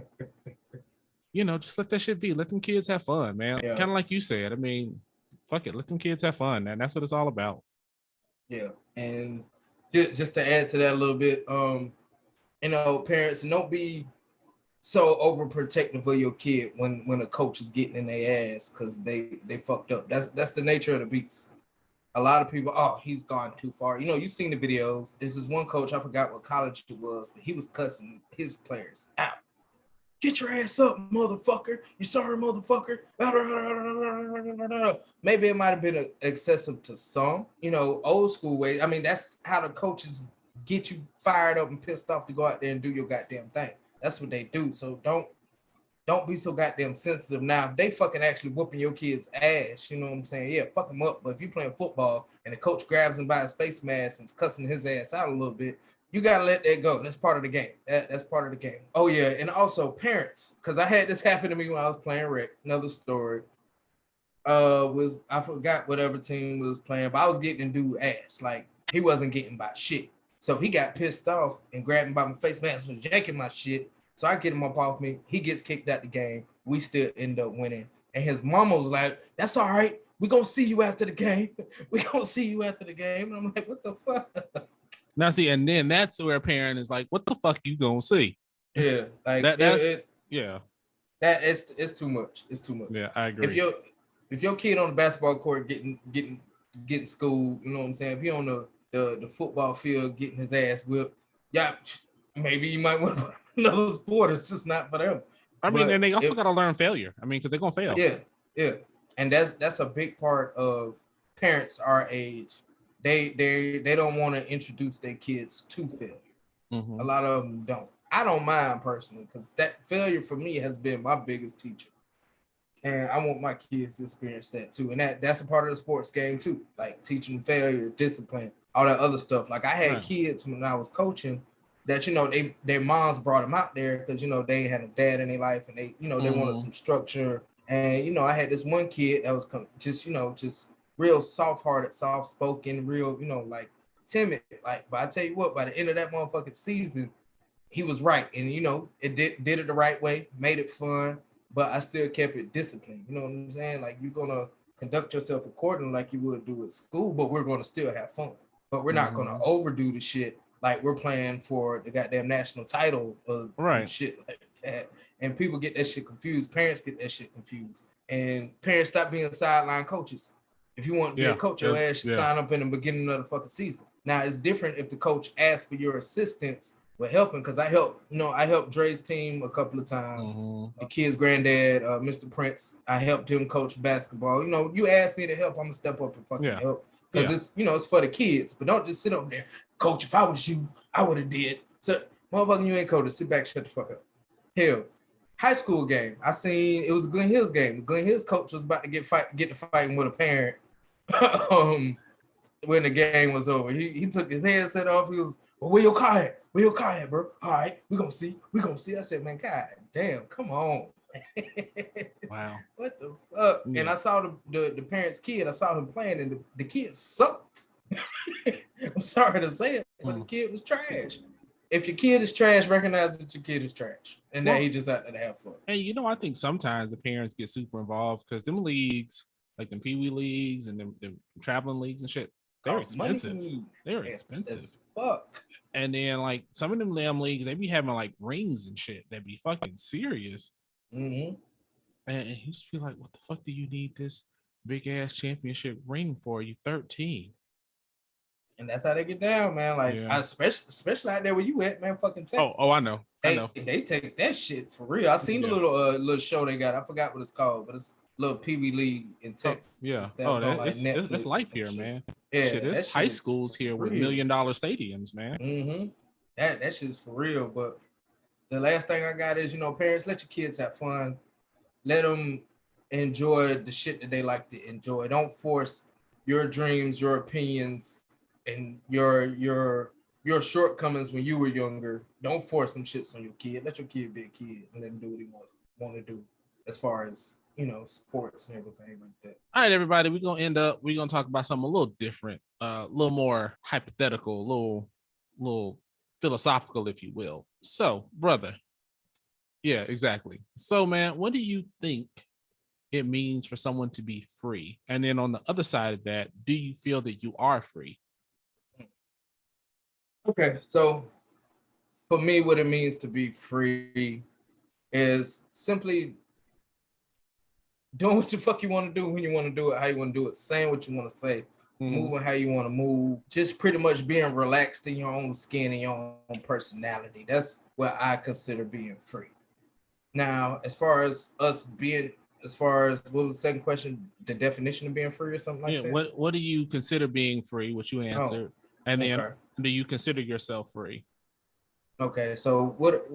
S2: just let that shit be. Let them kids have fun, man. Yeah. Kind of like you said. I mean, fuck it. Let them kids have fun, man. That's what it's all about.
S1: Yeah. And just to add to that a little bit, parents, don't be so overprotective of your kid when a coach is getting in their ass because they fucked up. That's the nature of the beast. A lot of people, he's gone too far. You've seen the videos. This is one coach, I forgot what college it was, but he was cussing his players out. Get your ass up, motherfucker. You sorry, motherfucker. Maybe it might have been excessive to some, old school way. I mean, that's how the coaches get you fired up and pissed off to go out there and do your goddamn thing. That's what they do. So don't be so goddamn sensitive. Now, if they fucking actually whooping your kid's ass, you know what I'm saying? Yeah, fuck him up. But if you're playing football and the coach grabs him by his face mask and is cussing his ass out a little bit, you got to let that go. That's part of the game. That's part of the game. Oh, yeah. And also parents, because I had this happen to me when I was playing rec. Another story. I forgot whatever team was playing, but I was getting dude ass. Like, he wasn't getting by shit. So he got pissed off and grabbed me by my face mask and was yanking my shit. So I get him up off me. He gets kicked out the game. We still end up winning. And his mama was like, that's all right. We're going to see you after the game. We're going to see you after the game. And I'm like, what the fuck?
S2: Now, see, and then that's where a parent is like, what the fuck you going to see?
S1: Yeah. Like,
S2: yeah.
S1: It's too much. It's too much.
S2: Yeah, I agree.
S1: If your kid on the basketball court getting schooled, you know what I'm saying? If he on the football field getting his ass whipped, yeah, maybe you might want to another sport. It's just not for them.
S2: I mean, and they also got to learn failure. I mean, because they're gonna fail.
S1: Yeah, and that's a big part of parents our age. They don't want to introduce their kids to failure. Mm-hmm. A lot of them don't. I don't mind personally because that failure for me has been my biggest teacher, and I want my kids to experience that too. And that's a part of the sports game too, like teaching failure, discipline, all that other stuff. Like I had kids when I was coaching that, their moms brought them out there because, they had a dad in their life and they, they wanted some structure. And, I had this one kid that was just real soft-hearted, soft-spoken, real, like timid. Like, but I tell you what, by the end of that motherfucking season, he was right. And, it did it the right way, made it fun, but I still kept it disciplined. You know what I'm saying? Like, you're going to conduct yourself accordingly like you would do at school, but we're going to still have fun. But we're not going to overdo the shit. Like we're playing for the goddamn national title or some shit like that. And people get that shit confused. Parents get that shit confused. And parents stop being sideline coaches. If you want to be a coach, your ass should sign up in the beginning of the fucking season. Now it's different if the coach asks for your assistance with helping, because I helped Dre's team a couple of times. Mm-hmm. The kid's granddad, Mr. Prince, I helped him coach basketball. You asked me to help, I'm gonna step up and fucking help. Because it's, it's for the kids, but don't just sit up there. Coach, if I was you, I would have did. So, motherfucker, you ain't coach. Sit back, shut the fuck up. Hell, high school game. I seen, it was Glen Hill's game. Glen Hill's coach was about to get to fighting with a parent when the game was over. He took his headset off. He was, well, where your car at? Where your car at, bro? All right, we're going to see. I said, man, God damn, come on.
S2: Wow.
S1: What the fuck? Yeah. And I saw the parent's kid. I saw him playing, and the kid sucked. I'm sorry to say it, but the kid was trash. If your kid is trash, recognize that your kid is trash, and that he just out there to have fun.
S2: Hey, I think sometimes the parents get super involved because them leagues, like them Pee Wee leagues and them traveling leagues and shit, they're expensive. They're expensive as fuck. And then like some of them damn leagues, they be having like rings and shit that be fucking serious. Mm-hmm. And you just be like, what the fuck do you need this big ass championship ring for? You 13.
S1: And that's how they get down, man. Like, especially out there where you at, man, fucking Texas.
S2: Oh, I know.
S1: They take that shit for real. I seen the little show they got. I forgot what it's called, but it's a little Pee Wee League in Texas.
S2: It's life here, man. Yeah, shit, there's high schools here with $1 million stadiums, man.
S1: Mm-hmm. That shit's for real. But the last thing I got is, parents, let your kids have fun. Let them enjoy the shit that they like to enjoy. Don't force your dreams, your opinions, and your shortcomings when you were younger. Don't force some shits on your kid. Let your kid be a kid and let him do what he want to do as far as, you know, sports and everything like that.
S2: All right, everybody, we're gonna talk about something a little different, a little more hypothetical, a little philosophical, if you will. So, brother. Yeah, exactly. So, man, what do you think it means for someone to be free? And then on the other side of that, do you feel that you are free?
S1: Okay, so for me, what it means to be free is simply doing what the fuck you want to do when you want to do it, how you want to do it, saying what you want to say, moving how you want to move, just pretty much being relaxed in your own skin and your own personality. That's what I consider being free. Now, as far as what was the second question, the definition of being free or something like that?
S2: What do you consider being free, what you answered? And then
S1: okay.
S2: Do you consider yourself free?
S1: Okay, so what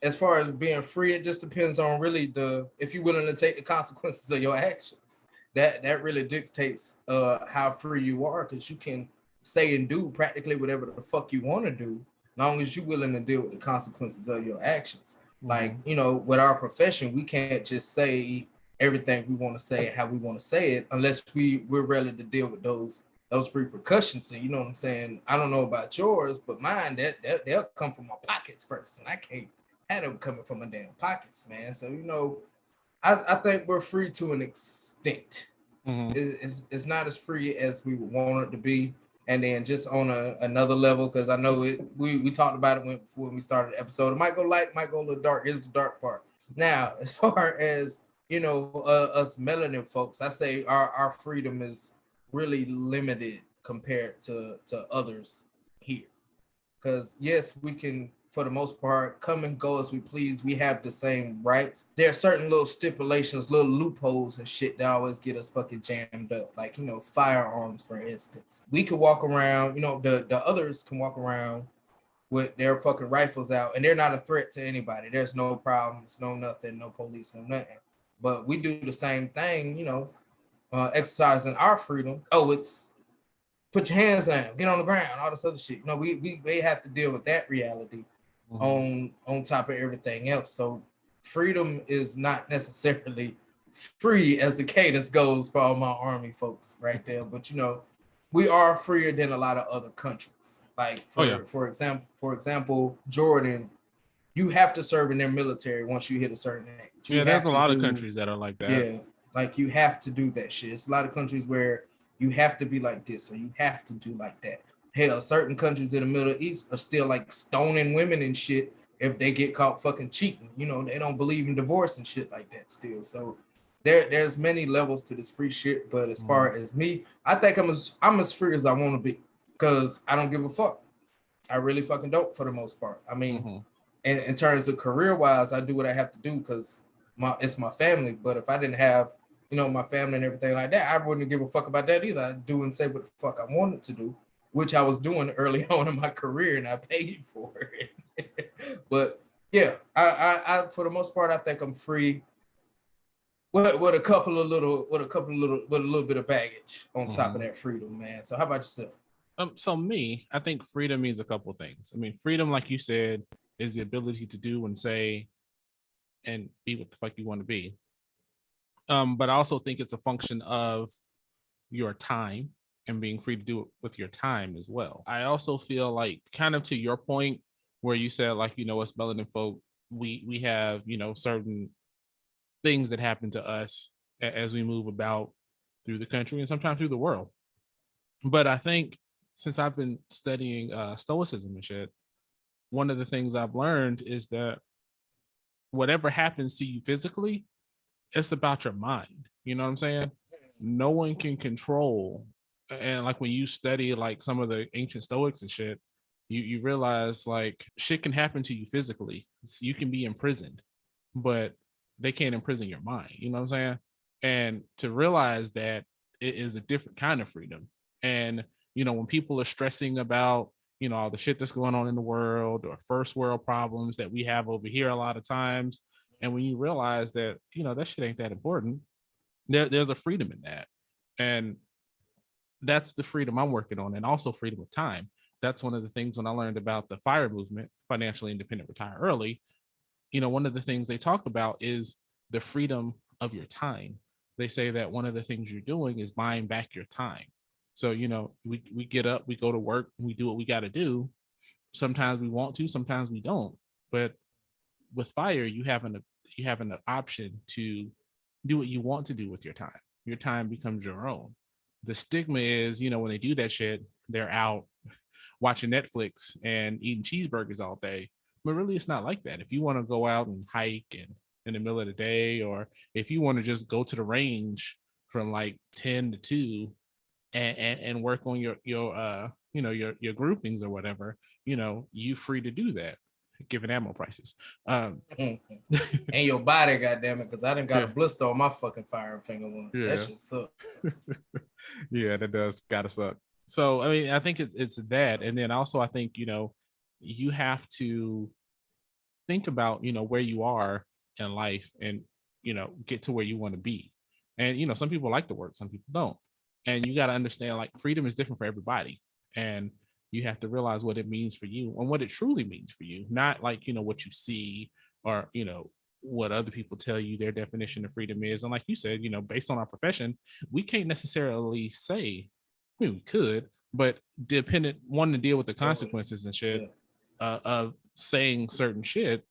S1: as far as being free, it just depends on really if you're willing to take the consequences of your actions. That really dictates how free you are, because you can say and do practically whatever the fuck you want to do, as long as you're willing to deal with the consequences of your actions. Like, you know, with our profession, we can't just say everything we want to say how we want to say it unless we're ready to deal with those repercussions. So, you know what I'm saying? I don't know about yours, but mine, they'll come from my pockets first, and I can't have them coming from my damn pockets, man. So, you know, I think we're free to an extent. It's not as free as we would want it to be. And then just on another level, because I know we talked about it when we started the episode. It might go light, might go a little dark. Here's the dark part. Now, as far as, you know, us melanin folks, I say our freedom is really limited compared to others here. Because yes, we can, for the most part, come and go as we please. We have the same rights. There are certain little stipulations, little loopholes and shit that always get us fucking jammed up. Like, you know, firearms, for instance. We can walk around, you know, the others can walk around with their fucking rifles out, and they're not a threat to anybody. There's no problems, no nothing, no police, no nothing. But we do the same thing, you know, exercising our freedom. Oh, it's put your hands down, get on the ground, all this other shit. You know, we have to deal with that reality on top of everything else. So freedom is not necessarily free as the cadence goes for all my army folks right there. But, you know, we are freer than a lot of other countries. Like, for example, Jordan, you have to serve in their military once you hit a certain age.
S2: There's a lot of countries that are like that.
S1: Yeah, like you have to do that shit. It's a lot of countries where you have to be like this or you have to do like that. Hell, certain countries in the Middle East are still like stoning women and shit if they get caught fucking cheating. You know, they don't believe in divorce and shit like that still. So there's many levels to this free shit. But as far as me, I think I'm as free as I want to be, because I don't give a fuck. I really fucking don't, for the most part. I mean, in terms of career wise, I do what I have to do because it's my family. But if I didn't have, you know, my family and everything like that, I wouldn't give a fuck about that either. I'd do and say what the fuck I wanted to do, which I was doing early on in my career, and I paid for it. But yeah, I for the most part, I think I'm free with a little bit of baggage on top of that freedom, man. So how about yourself?
S2: So me, I think freedom means a couple of things. I mean, freedom, like you said, is the ability to do and say and be what the fuck you want to be. But I also think it's a function of your time and being free to do it with your time as well. I also feel like, kind of to your point where you said, like, you know, us melanin folk, we have, you know, certain things that happen to us as we move about through the country and sometimes through the world. But I think since I've been studying stoicism and shit, one of the things I've learned is that whatever happens to you physically, it's about your mind. You know what I'm saying? No one can control. And like when you study like some of the ancient Stoics and shit, you realize like shit can happen to you physically. You can be imprisoned, but they can't imprison your mind. You know what I'm saying? And to realize that it is a different kind of freedom. And, you know, when people are stressing about, you know, all the shit that's going on in the world or first world problems that we have over here a lot of times, And when you realize that, that shit ain't that important, there's a freedom in that. And that's the freedom I'm working on, and also freedom of time. That's one of the things when I learned about the FIRE movement, financially independent, retire early. One of the things they talk about is the freedom of your time. They say that one of the things you're doing is buying back your time. So, we get up, we go to work, we do what we got to do. Sometimes we want to, sometimes we don't. But with FIRE, you have an option to do what you want to do with your time. Your time becomes your own. The stigma is, when they do that shit, they're out watching Netflix and eating cheeseburgers all day. But really, it's not like that. If you want to go out and hike and in the middle of the day, or if you want to just go to the range from like 10 to 2 and work on your groupings or whatever, you free to do that, given ammo prices.
S1: And your body, goddamn it, because I done got a blister on my fucking firing finger once. Yeah. That shit suck.
S2: Yeah, that does gotta suck. So I mean, I think it's that, and then also I think you have to think about where you are in life, and get to where you want to be. And some people like to work, some people don't, and you got to understand like freedom is different for everybody, and you have to realize what it means for you and what it truly means for you, not like what you see or what other people tell you their definition of freedom is. And like you said, based on our profession, we can't necessarily say, we could, but dependent wanting to deal with the consequences and shit of saying certain shit,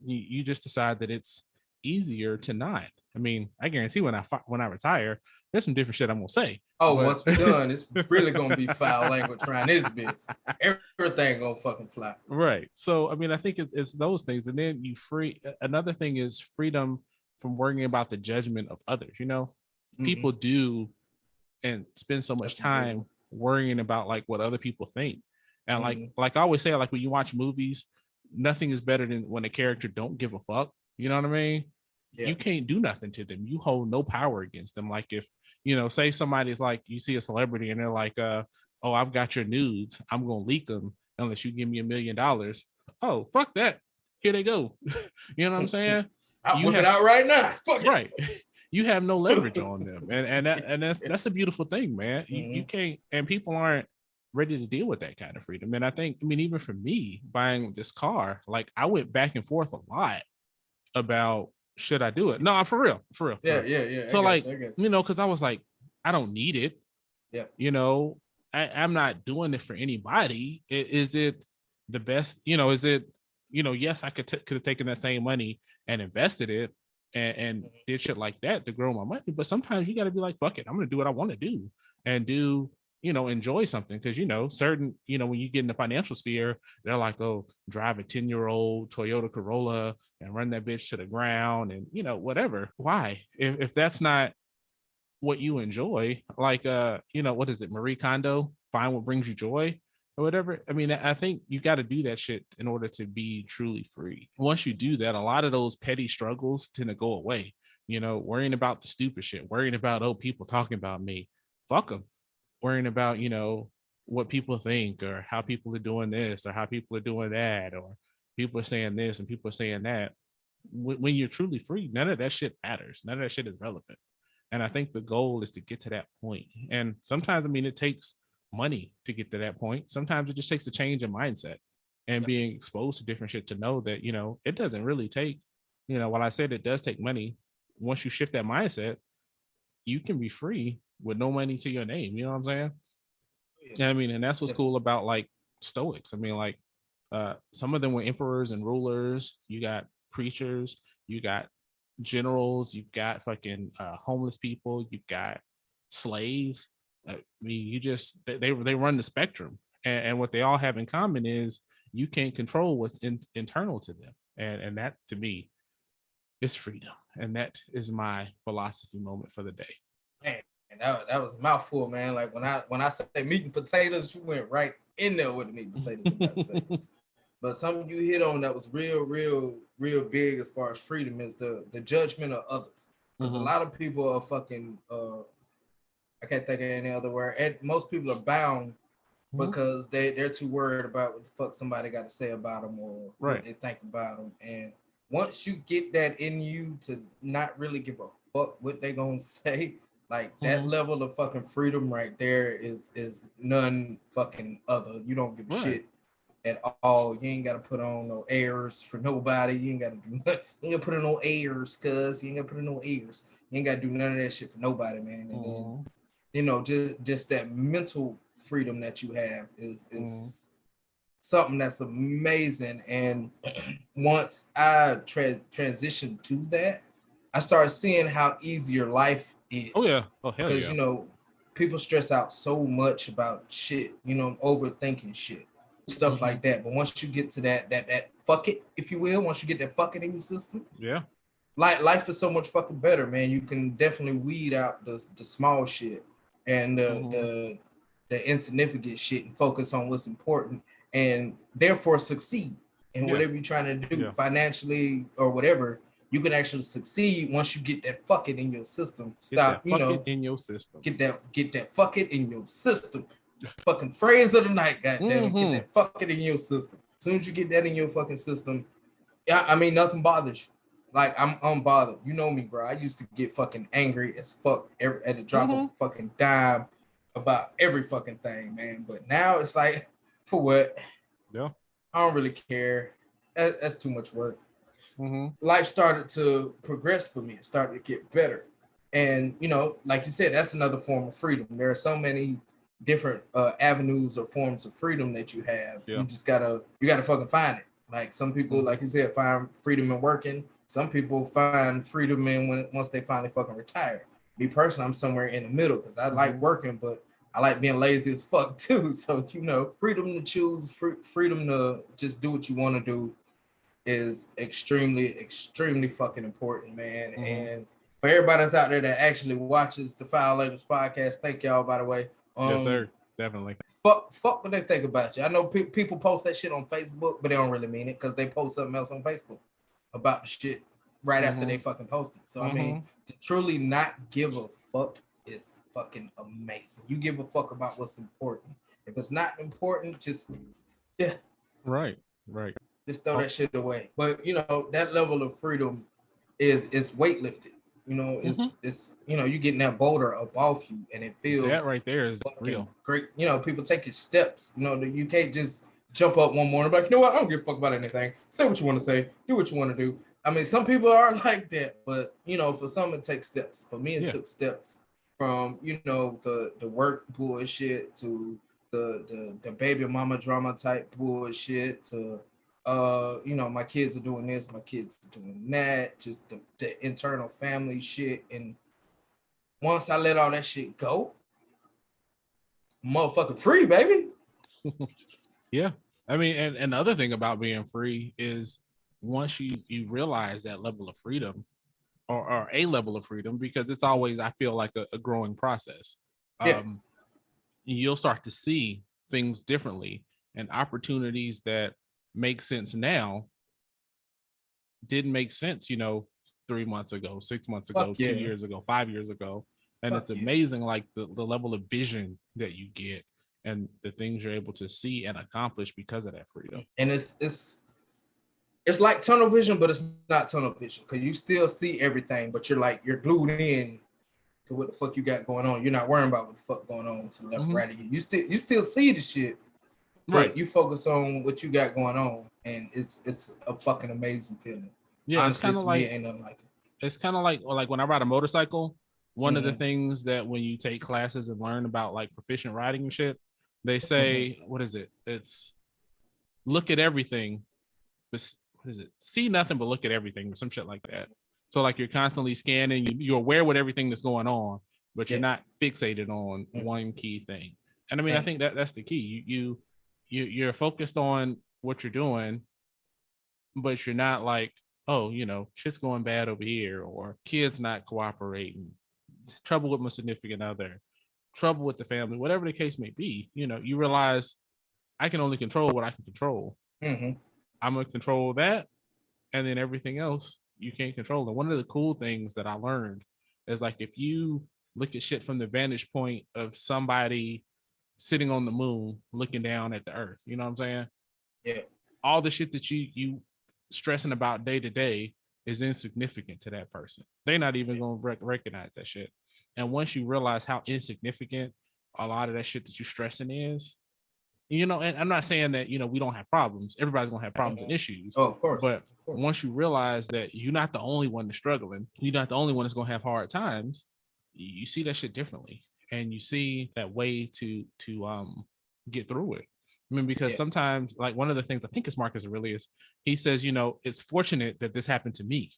S2: you just decide that it's easier to not. I mean, I guarantee when I retire, there's some different shit I'm gonna say.
S1: Once we're done, it's really gonna be foul language around this bitch. Everything gonna fucking fly.
S2: Right. So I mean, I think it's those things, and then another thing is freedom from worrying about the judgment of others. People do and spend so much time worrying about like what other people think. And like I always say, like when you watch movies, nothing is better than when a character don't give a fuck. You know what I mean? Yeah. You can't do nothing to them. You hold no power against them. Like if, say somebody's like, you see a celebrity and they're like, oh, I've got your nudes, I'm going to leak them unless you give me $1 million. Oh, fuck that. Here they go. You know what I'm saying?
S1: I'll whip it out right now. Fuck
S2: right. You have no leverage on them. And that's a beautiful thing, man. You can't, and people aren't ready to deal with that kind of freedom. And I mean, even for me buying this car, like I went back and forth a lot about, should I do it? No, for real.
S1: Yeah.
S2: So like, because I was like, I don't need it.
S1: Yeah.
S2: I'm not doing it for anybody. Is it the best? Is it, yes, I could have taken that same money and invested it and did shit like that to grow my money. But sometimes you got to be like, fuck it, I'm going to do what I want to do and do, enjoy something. Because, certain, when you get in the financial sphere, they're like, oh, drive a 10-year-old Toyota Corolla and run that bitch to the ground and, whatever. Why? If that's not what you enjoy, like, what is it? Marie Kondo, find what brings you joy or whatever. I mean, I think you got to do that shit in order to be truly free. Once you do that, a lot of those petty struggles tend to go away. Worrying about the stupid shit, worrying about, oh, people talking about me, fuck them. Worrying about, what people think or how people are doing this or how people are doing that, or people are saying this and people are saying that. When you're truly free, none of that shit matters. None of that shit is relevant. And I think the goal is to get to that point. And sometimes, I mean, it takes money to get to that point. Sometimes it just takes a change in mindset and being exposed to different shit to know that, it doesn't really take, while I said it does take money, once you shift that mindset, you can be free with no money to your name. You know what I'm saying? Yeah. I mean, and that's what's cool about like Stoics. I mean, like some of them were emperors and rulers. You got preachers, you got generals, you've got fucking homeless people, you've got slaves. I mean, they run the spectrum, and what they all have in common is you can't control what's internal to them, and that to me is freedom, and that is my philosophy moment for the day.
S1: Man, and that was a mouthful, man. Like when I said meat and potatoes, you went right in there with the meat and potatoes. But something you hit on that was real big as far as freedom is the judgment of others. Because a lot of people are fucking, I can't think of any other word. And most people are bound because they're too worried about what the fuck somebody got to say about them or what they think about them. And once you get that in you to not really give a fuck what they gonna say, like that level of fucking freedom right there is none fucking other. You don't give a shit at all. You ain't gotta put on no airs for nobody. You ain't gotta do nothing. You ain't gotta put in no airs, cuz you ain't gotta put in no airs. You ain't gotta do none of that shit for nobody, man. And then, you know, just that mental freedom that you have is something that's amazing. And once I transitioned to that, I started seeing how easy your life is.
S2: Oh yeah. Oh hell yeah.
S1: Because, you know, people stress out so much about shit, you know, overthinking shit, stuff like that. But once you get to that fuck it, if you will, once you get that fuck it in your system,
S2: yeah,
S1: like life is so much fucking better, man. You can definitely weed out the small shit and the insignificant shit and focus on what's important, and therefore succeed in whatever you're trying to do financially or whatever. You can actually succeed once you get that fuck it in your system. Stop, you know,
S2: in your system.
S1: Get that fuck it in your system. Fucking phrase of the night, goddamn. Get that fuck it in your system. As soon as you get that in your fucking system, yeah, I mean, nothing bothers you. Like, I'm unbothered. You know me, bro. I used to get fucking angry as fuck at the drop of a fucking dime about every fucking thing, man. But now it's like, for what?
S2: Yeah.
S1: I don't really care. That's too much work. Life started to progress for me. It started to get better. And, you know, like you said, that's another form of freedom. There are so many different avenues or forms of freedom that you have. You just gotta fucking find it. Like some people, like you said, find freedom in working. Some people find freedom in once they finally fucking retire. Me personally, I'm somewhere in the middle because I like working, but I like being lazy as fuck too. So, you know, freedom to choose, freedom to just do what you want to do is extremely, extremely fucking important, man. And for everybody that's out there that actually watches the Fowl Language Podcast, thank y'all, by the way.
S2: Yes, sir. Definitely.
S1: Fuck what they think about you. I know people post that shit on Facebook, but they don't really mean it because they post something else on Facebook about the shit right after they fucking post it. So, I mean, to truly not give a fuck is fucking amazing. You give a fuck about what's important. If it's not important, just,
S2: Right.
S1: Just throw that shit away. But, you know, that level of freedom is weightlifted. You know, it's you know, you getting that boulder up off you and it feels
S2: that right there is real
S1: great. You know, people take your steps. You know, you can't just jump up one morning like, you know what, I don't give a fuck about anything. Say what you want to say, do what you want to do. I mean, some people are like that, but you know, for some it takes steps. For me, it took steps from, you know, the work bullshit to the baby mama drama type bullshit to you know, my kids are doing this, my kids are doing that, just the internal family shit. And once I let all that shit go, motherfucking free, baby.
S2: Yeah. I mean, and the other thing about being free is once you realize that level of freedom or a level of freedom, because it's always, I feel like a growing process. You'll start to see things differently and opportunities that make sense now didn't make sense, you know, 3 months ago, 6 months ago, 2 years ago, 5 years ago. And it's amazing, like the level of vision that you get and the things you're able to see and accomplish because of that freedom.
S1: And it's like tunnel vision, but it's not tunnel vision because you still see everything, but you're glued in to what the fuck you got going on. You're not worrying about what the fuck going on to the left, right of you. You still see the shit. Right, you focus on what you got going on, and it's a fucking amazing feeling.
S2: Yeah, honestly, it's kind of like ain't nothing like it. It's kind of like when I ride a motorcycle. One of the things that when you take classes and learn about like proficient riding and shit, they say, what is it? It's look at everything. What is it? See nothing but look at everything, or some shit like that. So like you're constantly scanning. You're aware with everything that's going on, but you're not fixated on one key thing. And I mean, I think that's the key. You're focused on what you're doing, but you're not like, oh, you know, shit's going bad over here, or kids not cooperating, trouble with my significant other, trouble with the family, whatever the case may be. You know, you realize I can only control what I can control. I'm going to control that. And then everything else you can't control. And one of the cool things that I learned is like, if you look at shit from the vantage point of somebody sitting on the moon looking down at the earth, you know what I'm saying?
S1: Yeah.
S2: All the shit that you stressing about day to day is insignificant to that person. They're not even going to recognize that shit. And once you realize how insignificant a lot of that shit that you're stressing is, you know, and I'm not saying that, you know, we don't have problems. Everybody's going to have problems and issues.
S1: Oh, of course.
S2: But once you realize that you're not the only one that's struggling, you're not the only one that's going to have hard times, you see that shit differently. And you see that way to get through it. I mean, because sometimes, like, one of the things I think it's Marcus Aurelius, he says, you know, it's fortunate that this happened to me,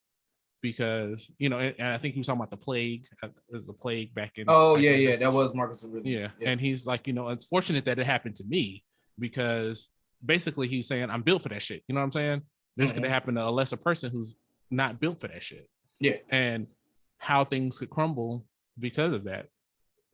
S2: because, you know, and I think he was talking about the plague. There's a plague back in.
S1: Oh, yeah, that was Marcus Aurelius.
S2: Yeah, and he's like, you know, it's fortunate that it happened to me, because basically he's saying I'm built for that shit. You know what I'm saying? This could have happened to a lesser person who's not built for that shit.
S1: Yeah,
S2: and how things could crumble because of that.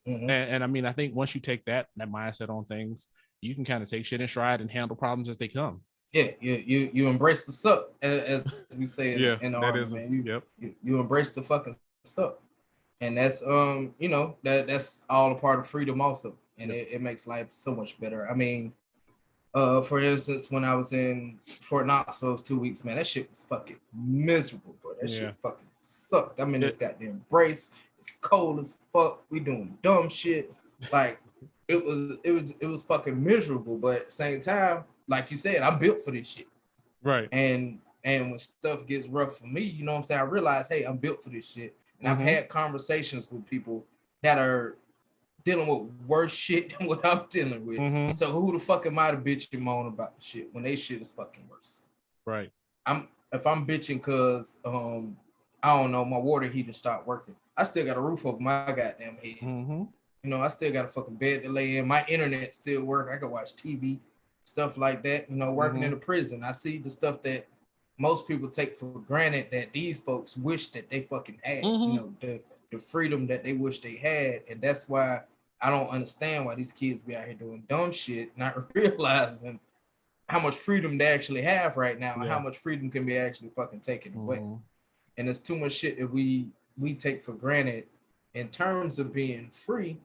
S2: And I mean, I think once you take that mindset on things, you can kind of take shit in stride and handle problems as they come. Yeah,
S1: you embrace the suck, as we say in the army, man. You embrace the fucking suck, and that's you know, that's all a part of freedom also, and it makes life so much better. I mean, for instance, when I was in Fort Knox for those 2 weeks, man, that shit was fucking miserable, bro. That shit fucking sucked. I'm in this goddamn brace. It's cold as fuck. We doing dumb shit. Like, it was fucking miserable. But at the same time, like you said, I'm built for this shit.
S2: Right.
S1: And when stuff gets rough for me, you know what I'm saying, I realize, hey, I'm built for this shit. And I've had conversations with people that are dealing with worse shit than what I'm dealing with. So who the fuck am I to bitch and moan about the shit when they shit is fucking worse?
S2: Right.
S1: If I'm bitching because I don't know, my water heater stopped working, I still got a roof over my goddamn head. You know, I still got a fucking bed to lay in. My internet still work. I can watch TV, stuff like that. You know, working in a prison, I see the stuff that most people take for granted that these folks wish that they fucking had. You know, the freedom that they wish they had. And that's why I don't understand why these kids be out here doing dumb shit, not realizing how much freedom they actually have right now and how much freedom can be actually fucking taken away. And there's too much shit that we take for granted in terms of being free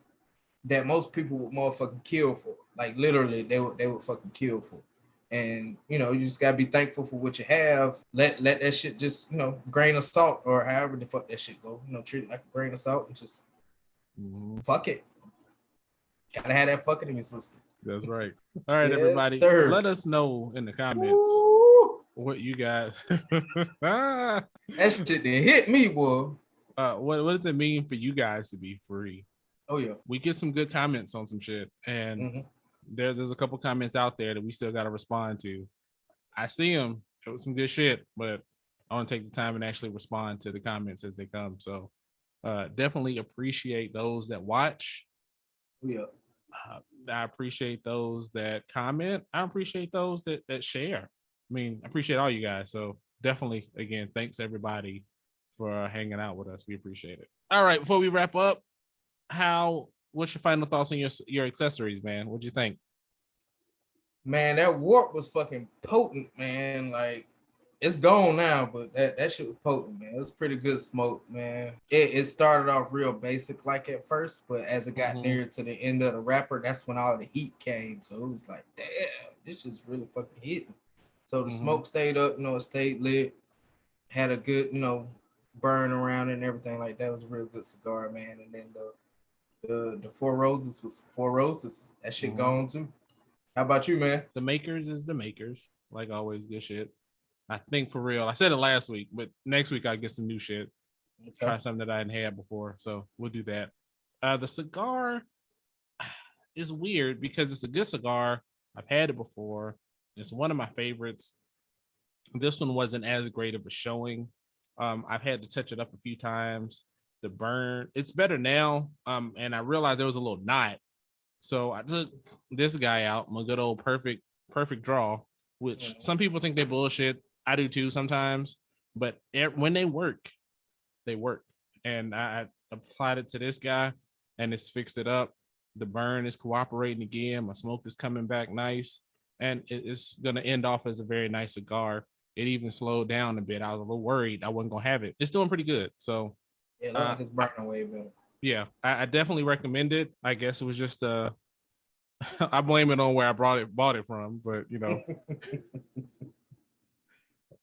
S1: that most people would motherfucking kill for. Like, literally, they would fucking kill for. And, you know, you just gotta be thankful for what you have. Let that shit just, you know, grain of salt, or however the fuck that shit go. You know, treat it like a grain of salt and just fuck it. Gotta have that fucking in your system.
S2: That's right. All right, everybody. Let us know in the comments what you got.
S1: That shit didn't hit me, boy.
S2: What does it mean for you guys to be free?
S1: Oh yeah,
S2: we get some good comments on some shit, and there's a couple comments out there that we still got to respond to. I see them. It was some good shit, but I want to take the time and actually respond to the comments as they come. So definitely appreciate those that watch.
S1: Yeah.
S2: I appreciate those that comment. I appreciate those that share. I mean, I appreciate all you guys. So definitely, again, thanks everybody for hanging out with us. We appreciate it. All right, before we wrap up, what's your final thoughts on your accessories, man? What'd you think?
S1: Man, that warp was fucking potent, man. Like, it's gone now, but that shit was potent, man. It was pretty good smoke, man. It started off real basic like at first, but as it got near to the end of the wrapper, that's when all the heat came. So it was like, damn, this is really fucking hitting. So the smoke stayed up, you know, it stayed lit, had a good, you know, burn around it and everything like that. It was a real good cigar, man. And then the Four Roses was Four Roses. That shit gone too. How about you, man?
S2: The makers is the makers. Like always, good shit. I think for real. I said it last week, but next week I'll get some new shit. Okay. Try something that I hadn't had before. So we'll do that. The cigar is weird because it's a good cigar. I've had it before. It's one of my favorites. This one wasn't as great of a showing. I've had to touch it up a few times. The burn, it's better now. And I realized there was a little knot. So I took this guy out, my good old perfect draw, which some people think they bullshit. I do too sometimes, but when they work, they work. And I applied it to this guy and it's fixed it up. The burn is cooperating again. My smoke is coming back nice. And it's going to end off as a very nice cigar. It even slowed down a bit. I was a little worried I wasn't going to have it. It's doing pretty good. So
S1: yeah, it's burning way better.
S2: Yeah, I definitely recommend it. I guess it was just I blame it on where I bought it from, but you know.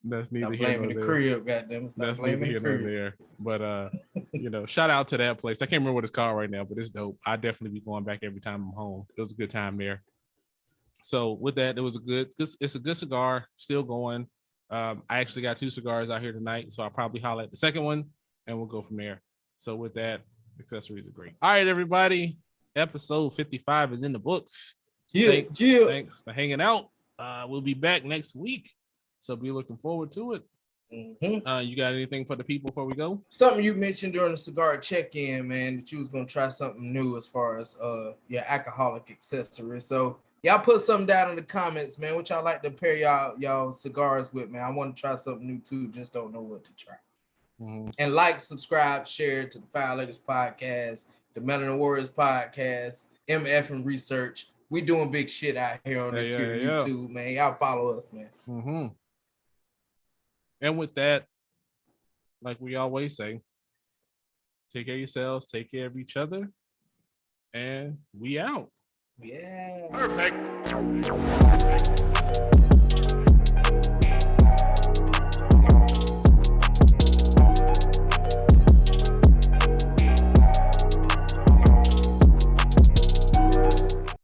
S2: That's neither
S1: Stop
S2: here
S1: blaming
S2: nor
S1: the
S2: there.
S1: crib, goddamn. Stop
S2: That's neither
S1: blaming
S2: here
S1: the
S2: nor
S1: crib.
S2: there. But shout out to that place. I can't remember what it's called right now, but it's dope. I definitely be going back every time I'm home. It was a good time there. So with that, it's a good cigar, still going. I actually got 2 cigars out here tonight, so I'll probably holler at the second one and we'll go from there. So with that, accessories are great. All right, everybody. Episode 55 is in the books. Thanks for hanging out. We'll be back next week, so be looking forward to it. Mm-hmm. You got anything for the people before we go?
S1: Something you mentioned during the cigar check-in, man, that you was gonna try something new as far as your alcoholic accessories. So y'all put something down in the comments, man. What y'all like to pair y'all cigars with, man? I want to try something new too. Just don't know what to try. Mm-hmm. And like, subscribe, share to the Fowl Language Podcast, the Melanin Warriors Podcast, MF and Research. We doing big shit out here on this YouTube, man. Y'all follow us, man.
S2: Mm-hmm. And with that, like we always say, take care of yourselves, take care of each other, and we out.
S1: Yeah.
S5: Perfect.